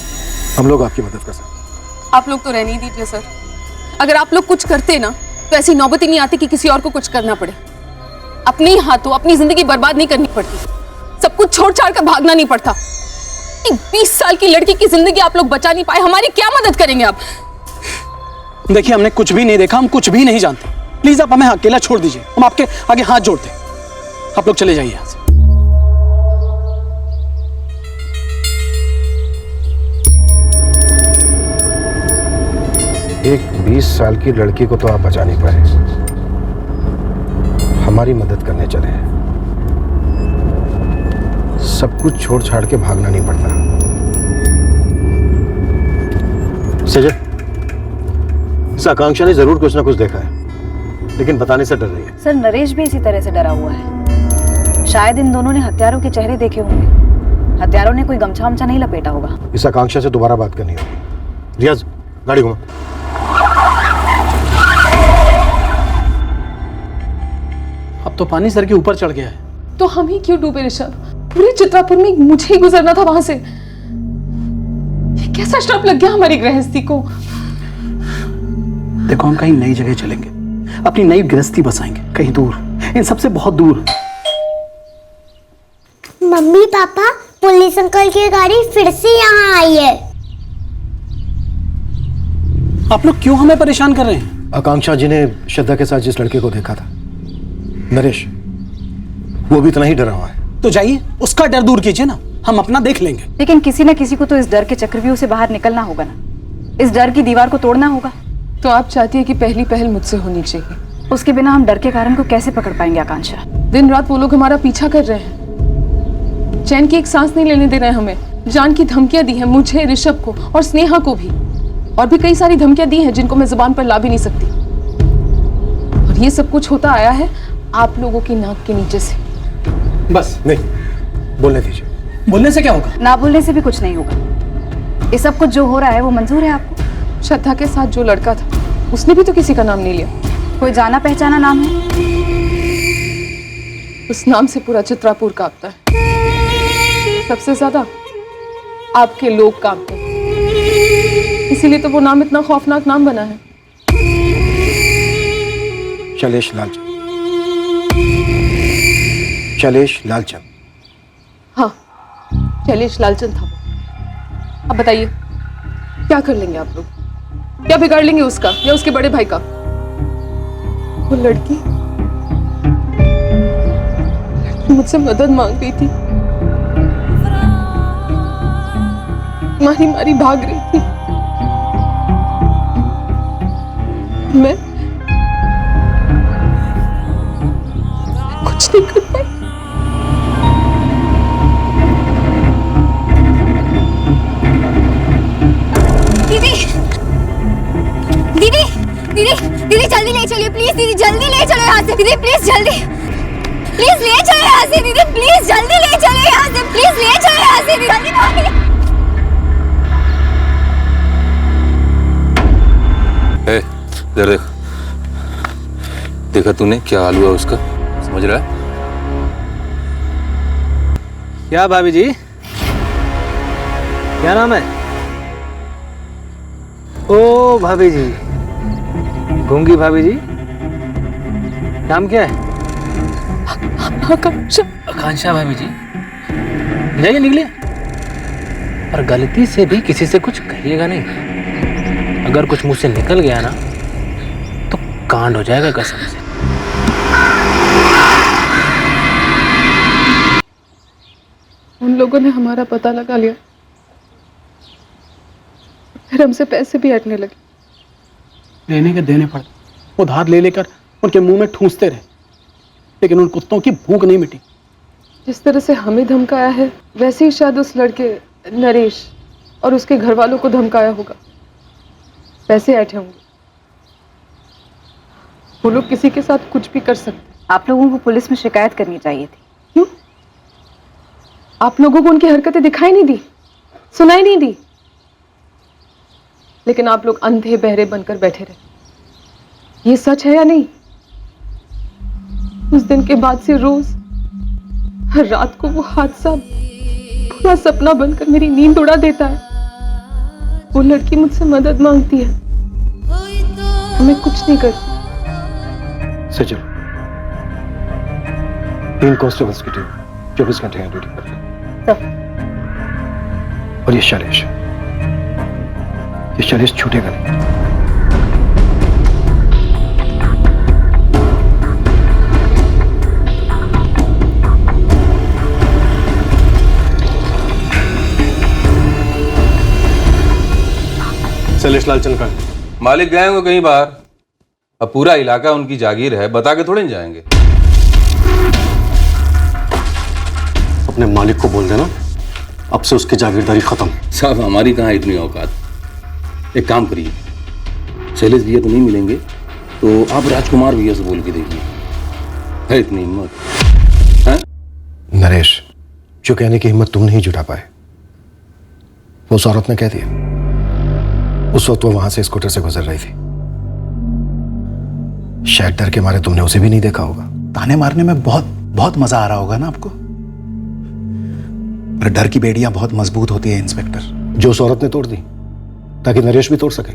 हम लोग आपकी मदद कर सकते। आप लोग तो रहने ही दीजिए सर। अगर आप लोग कुछ करते ना तो ऐसी नौबत ही नहीं आती कि किसी और को कुछ करना पड़े। अपने ही हाथों अपनी जिंदगी बर्बाद नहीं करनी पड़ती, सब कुछ छोड़ छाड़ कर भागना नहीं पड़ता। 20 साल की लड़की की जिंदगी आप लोग बचा नहीं पाए, हमारी क्या मदद करेंगे आप? देखिए हमने कुछ भी नहीं देखा, हम कुछ भी नहीं जानते। प्लीज आप हमें अकेला छोड़ दीजिए, हम आपके आगे हाथ जोड़ते हैं। आप लोग चले जाइए यहाँ से। एक 20 साल की लड़की को तो आप बचा नहीं पाए, हमारी मदद करने चले हैं। सब कुछ छोड़ छाड़ के भागना नहीं पड़ता। सजय, इस आकांक्षा ने जरूर कुछ ना कुछ देखा है, लेकिन बताने से डर रही है। सर नरेश भी इसी तरह से डरा हुआ है। शायद इन दोनों ने हत्यारों के चेहरे देखे होंगे। हत्यारों ने कोई गमछा वमछा नहीं लपेटा होगा। इस आकांक्षा से दोबारा बात करनी होगी। रियाज, गाड़ी घुमा। अब तो पानी सर के ऊपर चढ़ गया है। तो हम ही क्यों डूबे ऋषभ? पूरे चित्रापुर में मुझे ही गुजरना था वहां से। ये कैसा श्राप लग गया हमारी गृहस्थी को? देखो हम कहीं नई जगह चलेंगे, अपनी नई गृहस्थी बसाएंगे, कहीं दूर, इन सबसे बहुत दूर। मम्मी पापा, पुलिस अंकल की गाड़ी फिर से यहाँ आई है। आप लोग क्यों हमें परेशान कर रहे हैं? आकांक्षा जी ने श्रद्धा के साथ जिस लड़के को देखा था, नरेश, वो भी इतना ही डरा हुआ है। तो जाइए उसका डर दूर कीजिए ना, हम अपना देख लेंगे। लेकिन किसी न किसी को तो इस डर के चक्रव्यूह से बाहर निकलना होगा ना, इस डर की दीवार को तोड़ना होगा। तो आप चाहती है कि पहली पहल मुझसे होनी चाहिए? उसके बिना हम डर के कारण को कैसे पकड़ पाएंगे आकांक्षा? दिन रात वो लोग हमारा पीछा कर रहे हैं, चैन की एक सांस नहीं लेने दे रहे हैं हमें। जान की धमकियां दी हैं मुझे, ऋषभ को और स्नेहा को भी, और भी कई सारी धमकियां दी हैं जिनको मैं जुबान पर ला भी नहीं सकती। और ये सब कुछ होता आया है आप लोगों की नाक के नीचे से। बस नहीं, बोलने दीजिए। बोलने से क्या होगा? ना बोलने से भी कुछ नहीं होगा। ये सब कुछ जो हो रहा है वो मंजूर है आपको? श्रद्धा के साथ जो लड़का था उसने भी तो किसी का नाम नहीं लिया। कोई जाना पहचाना नाम है? उस नाम से पूरा चित्रापुर कांपता है। सबसे ज्यादा आपके लोग कांपते हैं, इसीलिए तो वो नाम इतना खौफनाक नाम बना है। शैलेश लालचंद। शैलेश लालचंद। हाँ, शैलेश लालचंद था वो। अब बताइए क्या कर लेंगे आप लोग? क्या बिगाड़ लेंगे उसका या उसके बड़े भाई का? वो लड़की मुझसे मदद मांग रही थी, मारी मारी भाग रही थी। मैं कुछ नहीं कर पाई। दीदी दीदी दीदी दीदी जल्दी ले चलिए प्लीज। दीदी जल्दी ले चलो यहाँ से। दीदी प्लीज जल्दी, प्लीज ले चलो यहाँ से। दीदी प्लीज जल्दी ले चलो यहाँ से। प्लीज ले चलो यहाँ से। दीदी जल्दी भागिए। इधर देख, देखा तूने क्या हाल हुआ उसका? समझ रहा है? क्या भाभी जी, क्या नाम है? ओ भाभी जी, गूंगी भाभी जी, नाम क्या है? आकांक्षा। आकांक्षा भाभी जी, जाइए निकलिए, और गलती से भी किसी से कुछ कहिएगा नहीं। अगर कुछ मुंह से निकल गया ना तो कांड हो जाएगा कसम से। उन लोगों ने हमारा पता लगा लिया, फिर हमसे पैसे भी हटने लगे। लेने के देने पड़े, उधार ले लेकर उनके मुंह में ठूंसते रहे, लेकिन उन कुत्तों की भूख नहीं मिटी। जिस तरह से हमें धमकाया है, वैसे ही शायद उस लड़के नरेश और उसके घर वालों को धमकाया होगा। पैसे ऐठे होंगे। वो लोग किसी के साथ कुछ भी कर सकते। आप लोगों को पुलिस में शिकायत करनी चाहिए थी। क्यों? आप लोगों को उनकी हरकतें दिखाई नहीं दी, सुनाई नहीं दी, लेकिन आप लोग अंधे बहरे बनकर बैठे रहे। ये सच है या नहीं? उस दिन के बाद से रोज हर रात को वो हादसा पूरा सपना बनकर मेरी नींद उड़ा देता है। वो लड़की मुझसे मदद मांगती है, मैं कुछ नहीं करती। सचिन, 3 कांस्टेबल्स की टीम 24 घंटे यहाँ ड्यूटी कर रही है। और ये शैलेश छूटेगा नहीं। शैलेश लालचंद का मालिक गए होंगे कहीं बाहर। अब पूरा इलाका उनकी जागीर है, बता के थोड़े नहीं जाएंगे। अपने मालिक को बोल देना अब से उसकी जागीरदारी खत्म। साहब हमारी कहाँ इतनी औकात। एक काम करिए, शैलेश भैया तो नहीं मिलेंगे तो आप राजकुमार भैया से बोल के देखिए, है इतनी हिम्मत है? नरेश, जो कहने की हिम्मत तुम नहीं जुटा पाए वो उस औरत ने कह दिया। उस वक्त वो वहां से स्कूटर से गुजर रही थी। शायद डर के मारे तुमने उसे भी नहीं देखा होगा। ताने मारने में बहुत बहुत मजा आ रहा होगा ना आपको, पर डर की बेड़ियां बहुत मजबूत होती है इंस्पेक्टर। जो उस औरत ने तोड़ दी ताकि नरेश भी तोड़ सके,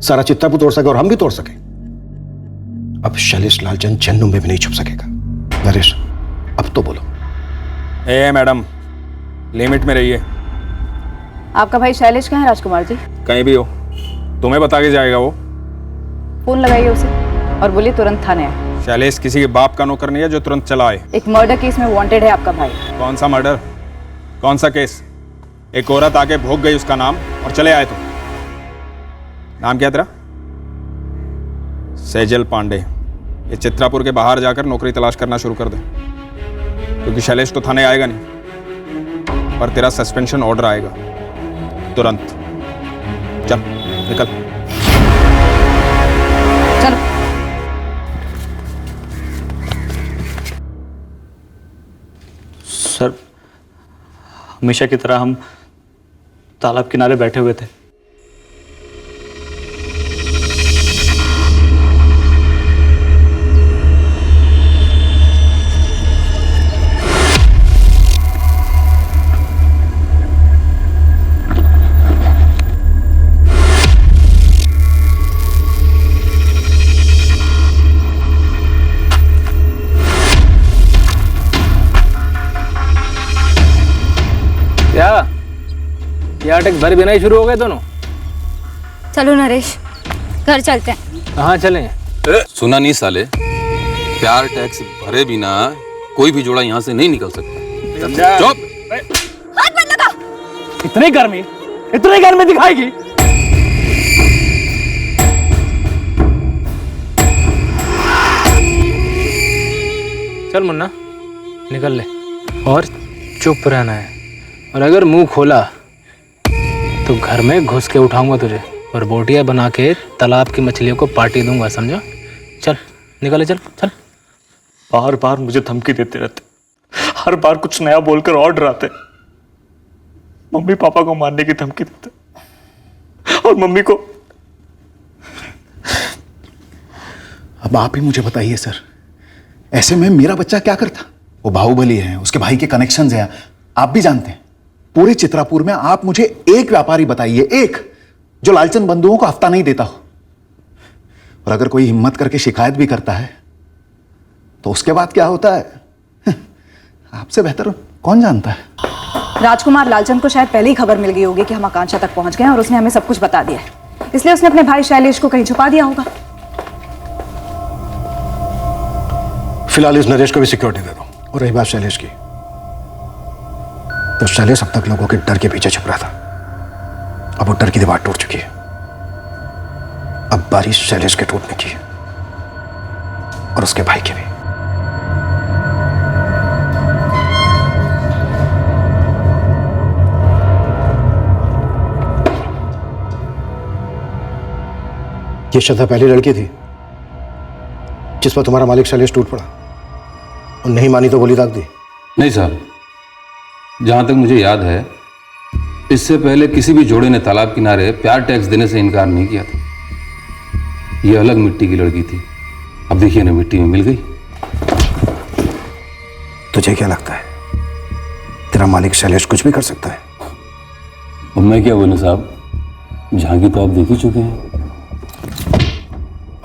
सारा चित्तापुर तोड़ सके और हम भी तोड़ सके। अब शैलेश लालचंद जन्नू में भी नहीं छुप सकेगा। नरेश, अब तो बोलो। मैडम, लिमिट में रहिए। आपका भाई शैलेश कहाँ है राजकुमार जी? कहीं भी हो, तुम्हें बता के जाएगा वो। फोन लगाइए उसे और बोलिए तुरंत थाने आए। शैलेश किसी के बाप का नौकर नहीं है जो तुरंत चला आए। एक मर्डर केस में वांटेड है आपका भाई। कौन सा मर्डर, कौन सा केस? एक औरत आके भोग गई उसका नाम और चले आए तुम। नाम क्या तेरा? सेजल पांडे। ये चित्रापुर के बाहर जाकर नौकरी तलाश करना शुरू कर दे, क्योंकि शैलेश तो थाने आएगा नहीं, पर तेरा सस्पेंशन ऑर्डर आएगा तुरंत। चल निकल। चलो। सर, हमेशा की तरह हम तालाब किनारे बैठे हुए थे। क्या अटक भर बिना ही शुरू हो गए दोनों? चलो नरेश, घर चलते हैं। कहाँ चलें? सुना नहीं साले, प्यार टैक्स भरे बिना कोई भी जोड़ा यहाँ से नहीं निकल सकता। चुप। हाथ मत लगा। इतनी गर्मी, इतने घर में दिखाएगी? चल मुन्ना निकल ले और चुप रहना है, और अगर मुंह खोला तो घर में घुस के उठाऊंगा तुझे और बोटियां बना के तालाब की मछलियों को पार्टी दूंगा, समझा? चल निकले, चल चल। बार बार मुझे धमकी देते रहते, हर बार कुछ नया बोलकर और डराते। मम्मी पापा को मारने की धमकी देते और मम्मी को। अब आप ही मुझे बताइए सर, ऐसे में मेरा बच्चा क्या करता? वो बाहुबली है, उसके भाई के कनेक्शंस हैं, आप भी जानते हैं। पूरे चित्रापुर में आप मुझे एक व्यापारी बताइए, एक, जो लालचंद बंधुओं को हफ्ता नहीं देता हो। और अगर कोई हिम्मत करके शिकायत भी करता है तो उसके बाद क्या होता है आपसे बेहतर कौन जानता है? राजकुमार लालचंद को शायद पहले ही खबर मिल गई होगी कि हम आकांक्षा तक पहुंच गए हैं और उसने हमें सब कुछ बता दिया है, इसलिए उसने अपने भाई शैलेश को कहीं छुपा दिया होगा। फिलहाल इस नरेश को भी सिक्योरिटी दे दो। और रही बात शैलेश की, तो शैलेश अब तक लोगों के डर के पीछे छुप रहा था, अब वो डर की दीवार टूट चुकी है। अब बारिश शैलेश के टूटने की है और उसके भाई की भी। ये श्रद्धा पहली लड़की थी जिस पर तुम्हारा मालिक शैलेश टूट पड़ा और नहीं मानी तो गोली दाग दी? नहीं साहब, जहां तक मुझे याद है इससे पहले किसी भी जोड़े ने तालाब किनारे प्यार टैक्स देने से इनकार नहीं किया था। ये अलग मिट्टी की लड़की थी, अब देखिए ना मिट्टी में मिल गई। तुझे क्या लगता है तेरा मालिक शैलेश कुछ भी कर सकता है? अब मैं क्या बोलूं साहब, झांकी तो आप देख ही चुके हैं।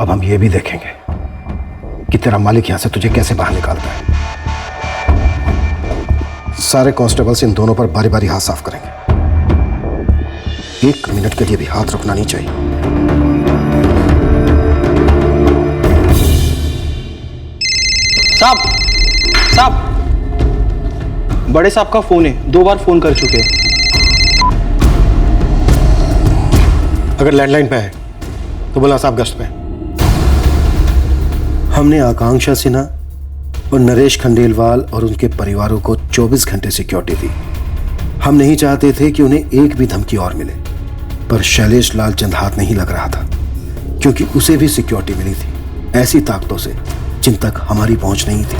अब हम ये भी देखेंगे कि तेरा मालिक यहां से तुझे कैसे बाहर निकालता है। सारे कांस्टेबल्स इन दोनों पर बारी बारी हाथ साफ करेंगे, 1 मिनट के लिए भी हाथ रुकना नहीं चाहिए। साहब, साहब, बड़े साहब का फोन है, 2 बार फोन कर चुके हैं। अगर लैंडलाइन पे है तो बोला साहब गश्त पे। हमने आकांक्षा सिन्हा और नरेश खंडेलवाल और उनके परिवारों को 24 घंटे सिक्योरिटी दी। हम नहीं चाहते थे कि उन्हें एक भी धमकी और मिले, पर शैलेश लालचंद हाथ नहीं लग रहा था क्योंकि उसे भी सिक्योरिटी मिली थी ऐसी ताकतों से जिन तक हमारी पहुंच नहीं थी।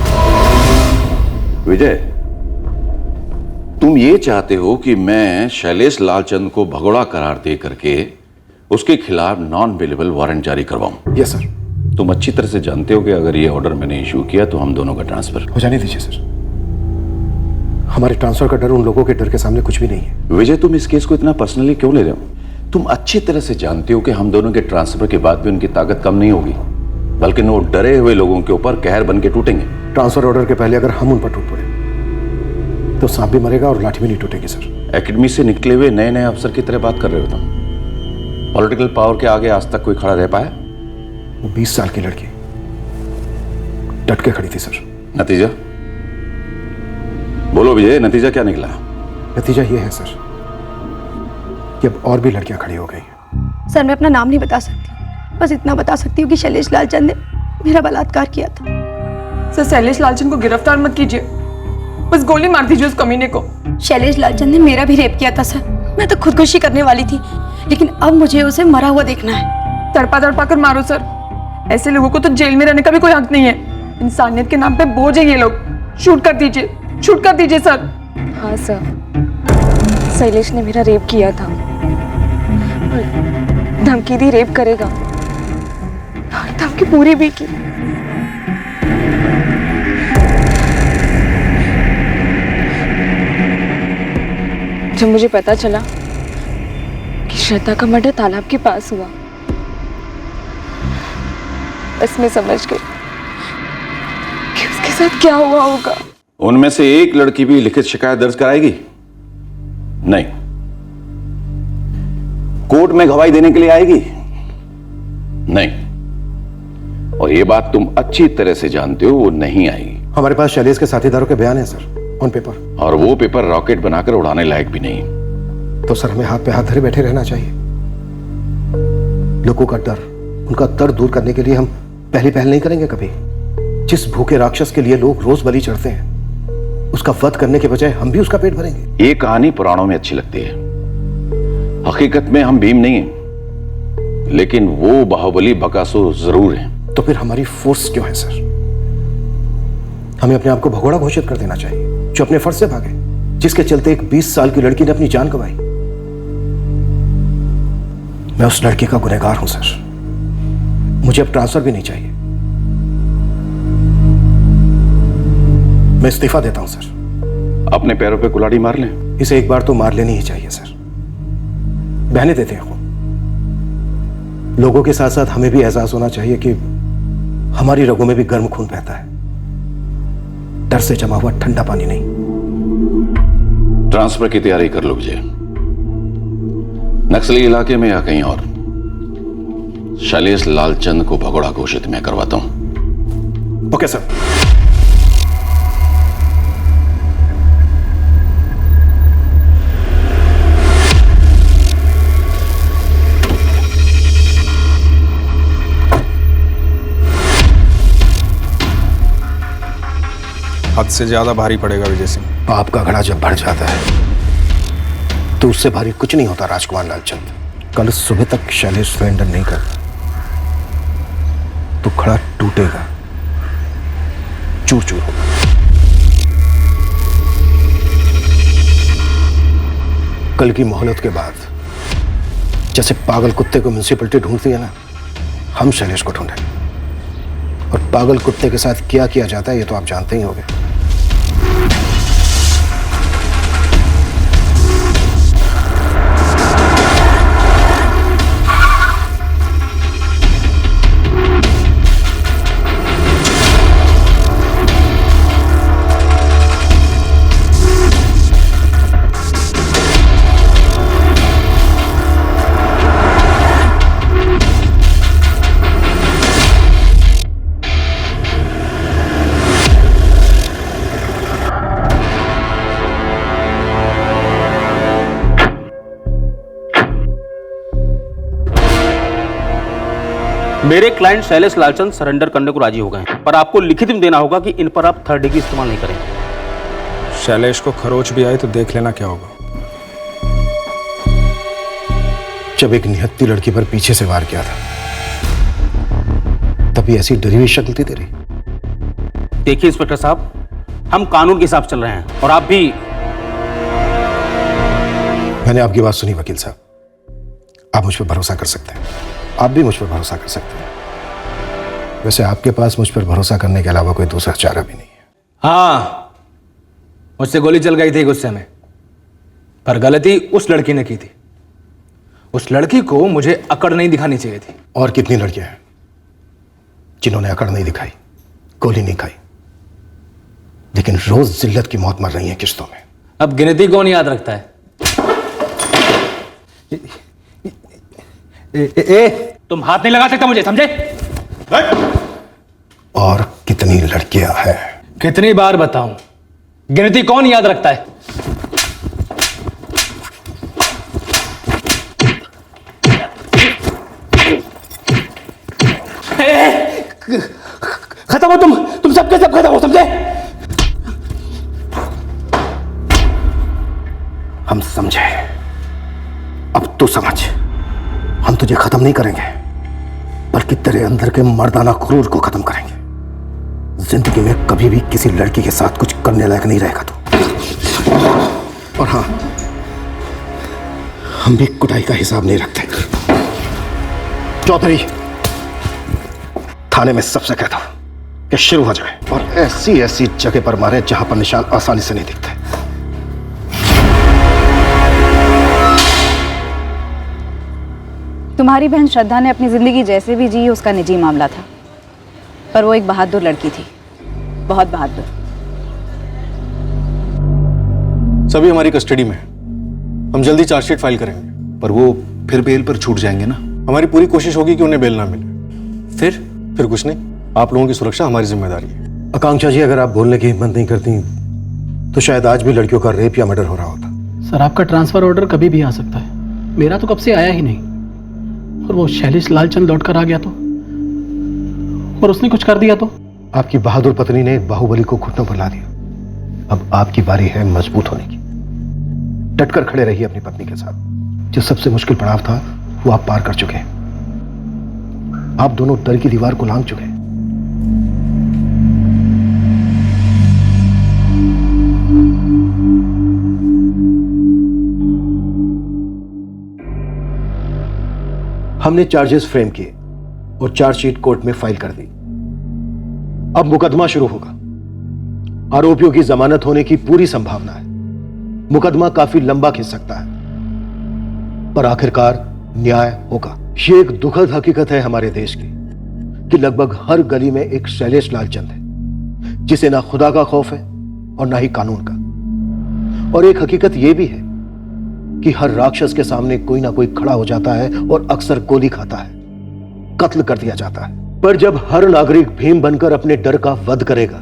विजय, तुम ये चाहते हो कि मैं शैलेश लालचंद को भगोड़ा करार दे करके उसके खिलाफ नॉन अवेलेबल वारंट जारी करवाऊं? Yes sir. तुम अच्छी तरह से जानते हो कि अगर ये ऑर्डर मैंने इशू किया तो हम दोनों का ट्रांसफर हो जाने दीजिए सर। हमारे ट्रांसफर का डर उन लोगों के डर के सामने कुछ भी नहीं है। विजय, तुम इस केस को इतना पर्सनली क्यों ले रहे हो? तुम अच्छी तरह से जानते हो कि हम दोनों के ट्रांसफर के बाद भी उनकी ताकत कम नहीं होगी, बल्कि वो डरे हुए लोगों के ऊपर कहर बन के टूटेंगे। ट्रांसफर ऑर्डर के पहले अगर हम उन पर टूट पड़े तो सांप भी मरेगा और लाठी भी नहीं टूटेगी सर। एकेडमी से निकले हुए नए नए अफसर की तरह बात कर रहे हो तुम। पॉलिटिकल पावर के आगे आज तक कोई खड़ा रह पाया? वो 20 साल की लड़की डट के खड़ी थी सर। नतीजा बोलो विजय, नतीजा क्या निकला? नतीजा ये है सर कि अब और भी लड़कियां खड़ी हो गई हैं। सर, मैं अपना नाम नहीं बता सकती, बस इतना बता सकती हूँ कि शैलेश लालचंद ने मेरा बलात्कार किया था। सर, शैलेश लालचंद को गिरफ्तार मत कीजिए, बस गोली मार दीजिए उस कमीने को। शैलेश लालचंद ने मेरा भी रेप किया था सर। मैं तो खुदकुशी करने वाली थी, लेकिन अब मुझे उसे मरा हुआ देखना है। तड़पा तड़पा कर मारो सर, ऐसे लोगों को तो जेल में रहने का भी कोई हक नहीं है। इंसानियत के नाम पे बोझ है ये लोग। शूट कर दीजिए, शूट कर दीजिए सर। हाँ सर, शैलेश ने मेरा रेप किया था, धमकी दी रेप करेगा, धमकी पूरी भी की। जब मुझे पता चला कि श्रद्धा का मर्डर तालाब के पास हुआ, बस मैं समझ गई कि उसके साथ क्या हुआ होगा। उनमें से एक लड़की भी लिखित शिकायत दर्ज कराएगी? नहीं। कोर्ट में गवाही देने के लिए आएगी? नहीं। और ये बात तुम अच्छी तरह से जानते हो, वो नहीं आएगी। हमारे पास शैलेश के साथीदारों के बयान है सर, ऑन पेपर। और वो पेपर रॉकेट बनाकर उड़ाने लायक भी नहीं। तो सर हमें हाथ पे हाथ धरे बैठे रहना चाहिए। लोगों का डर, उनका दर्द दूर करने के लिए हम पहली पहल नहीं करेंगे कभी? जिस भूखे राक्षस के लिए लोग रोज बलि चढ़ते हैं, उसका वध करने के बजाय हम भी उसका पेट भरेंगे। ये कहानी पुराणों में अच्छी लगती है, हकीकत में हम भीम नहीं हैं, लेकिन वो बाहुबली बकासुर जरूर हैं। तो फिर हमारी फोर्स क्यों है सर? हमें अपने आप को भगोड़ा घोषित कर देना चाहिए, जो अपने फर्ज से भागे, जिसके चलते एक 20 साल की लड़की ने अपनी जान गंवाई। मैं उस लड़की का गुनहगार हूं सर। मुझे अब ट्रांसफर भी नहीं चाहिए। मैं इस्तीफा देता हूं सर। अपने पैरों पे कुल्हाड़ी मार लें। इसे एक बार तो मार लेनी ही चाहिए सर। बहने देते हैं। लोगों के साथ साथ हमें भी एहसास होना चाहिए कि हमारी रगों में भी गर्म खून बहता है, डर से जमा हुआ ठंडा पानी नहीं। ट्रांसफर की तैयारी कर लो विजय। नक्सली इलाके में या कहीं और शैलेश लालचंद को भगोड़ा घोषित मैं करवाता हूं। Okay sir. हद से ज्यादा भारी पड़ेगा विजय सिंह। पाप का घड़ा जब बढ़ जाता है तो उससे भारी कुछ नहीं होता राजकुमार लालचंद। कल सुबह तक शैलेश सरेंडर नहीं करता तो घड़ा टूटेगा, चूर चूर होगा। कल की मोहलत के बाद जैसे पागल कुत्ते को म्युनिसिपैलिटी ढूंढती है ना, हम शैलेश को ढूंढेंगे। और पागल कुत्ते के साथ क्या किया जाता है ये तो आप जानते ही होंगे। मेरे क्लाइंट शैलेश लालचंद सरेंडर करने को राजी हो गए हैं, पर आपको लिखित में देना होगा कि इन पर आप थर्ड डिग्री इस्तेमाल नहीं करेंगे। शैलेश को खरोच भी आई तो देख लेना क्या होगा। जब एक निहत्ती लड़की पर पीछे से वार किया था तभी ऐसी डरी हुई शक्ल थी तेरी। देखिए इंस्पेक्टर साहब, हम कानून के हिसाब से चल रहे हैं और आप भी। मैंने आपकी बात सुनी वकील साहब। आप मुझ पर भरोसा कर सकते हैं, आप भी मुझ पर भरोसा कर सकते हैं। वैसे आपके पास मुझ पर भरोसा करने के अलावा कोई दूसरा चारा भी नहीं है। हाँ, मुझसे गोली चल गई थी गुस्से में, पर गलती उस लड़की ने की थी। उस लड़की को मुझे अकड़ नहीं दिखानी चाहिए थी। और कितनी लड़कियां हैं जिन्होंने अकड़ नहीं दिखाई, गोली नहीं खाई, लेकिन रोज जिल्लत की मौत मर रही है किश्तों में। अब गिनती कौन याद रखता है? तुम हाथ नहीं लगा सकता मुझे, समझे? और कितनी लड़कियां हैं? कितनी बार बताऊं, गिनती कौन याद रखता है? खत्म हो तुम सबके सब खत्म हो, समझे? हम समझे, अब तू समझ। हम तुझे खत्म नहीं करेंगे, बल्कि तेरे अंदर के मर्दाना क्रूर को खत्म करेंगे। जिंदगी में कभी भी किसी लड़की के साथ कुछ करने लायक नहीं रहेगा तू। और हाँ, हम भी कुटाई का हिसाब नहीं रखते। चौधरी, थाने में सबसे कहता हूं कि शुरू हो जाए और ऐसी ऐसी जगह पर मारे जहां पर निशान आसानी से नहीं दिखते। तुम्हारी बहन श्रद्धा ने अपनी जिंदगी जैसे भी जी उसका निजी मामला था, पर वो एक बहादुर लड़की थी, बहुत बहादुर। सभी हमारी कस्टडी में। हम जल्दी चार्जशीट फाइल करेंगे। पर वो फिर बेल पर छूट जाएंगे ना? हमारी पूरी कोशिश होगी कि उन्हें बेल ना मिले। फिर कुछ नहीं, आप लोगों की सुरक्षा हमारी जिम्मेदारी है। आकांक्षा जी, अगर आप बोलने की हिम्मत नहीं करती तो शायद आज भी लड़कियों का रेप या मर्डर हो रहा होता। सर आपका ट्रांसफर ऑर्डर कभी भी आ सकता है, मेरा तो कब से आया ही नहीं। और वो शैलेश लालचंद लौट कर आ गया तो, और उसने कुछ कर दिया तो? आपकी बहादुर पत्नी ने बाहुबली को घुटनों पर ला दिया। अब आपकी बारी है मजबूत होने की। डटकर खड़े रहिए अपनी पत्नी के साथ। जो सबसे मुश्किल पड़ाव था वो आप पार कर चुके हैं। आप दोनों डर की दीवार को लांघ चुके हैं। हमने चार्जेस फ्रेम किए और चार्जशीट कोर्ट में फाइल कर दी। अब मुकदमा शुरू होगा। आरोपियों की जमानत होने की पूरी संभावना है। मुकदमा काफी लंबा खिंच सकता है, पर आखिरकार न्याय होगा। ये एक दुखद हकीकत है हमारे देश की कि लगभग हर गली में एक शैलेश लालचंद है जिसे ना खुदा का खौफ है और ना ही कानून का। और एक हकीकत यह भी है कि हर राक्षस के सामने कोई ना कोई खड़ा हो जाता है और अक्सर गोली खाता है, कत्ल कर दिया जाता है। पर जब हर नागरिक भीम बनकर अपने डर का वध करेगा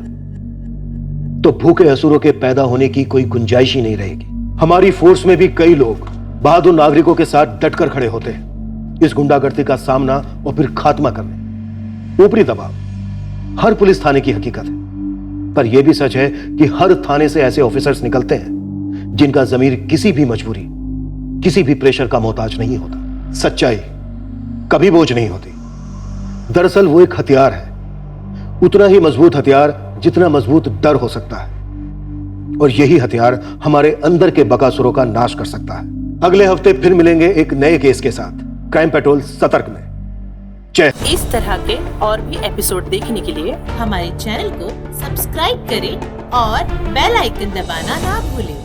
तो भूखे असुरों के पैदा होने की कोई गुंजाइश ही नहीं रहेगी। हमारी फोर्स में भी कई लोग बहादुर नागरिकों के साथ डटकर खड़े होते हैं इस गुंडागर्दी का सामना और फिर खात्मा करने। ऊपरी दबाव हर पुलिस थाने की हकीकत है, पर यह भी सच है कि हर थाने से ऐसे ऑफिसर्स निकलते हैं जिनका जमीर किसी भी मजबूरी, किसी भी प्रेशर का मोहताज नहीं होता। सच्चाई कभी बोझ नहीं होती। दरअसल वो एक हथियार है, उतना ही मजबूत हथियार जितना मजबूत डर हो सकता है। और यही हथियार हमारे अंदर के बकासुरों का नाश कर सकता है। अगले हफ्ते फिर मिलेंगे एक नए केस के साथ क्राइम पेट्रोल सतर्क में। जय। इस तरह के और भी एपिसोड देखने के लिए हमारे चैनल को सब्सक्राइब करें और बेल आइकन दबाना ना भूलें।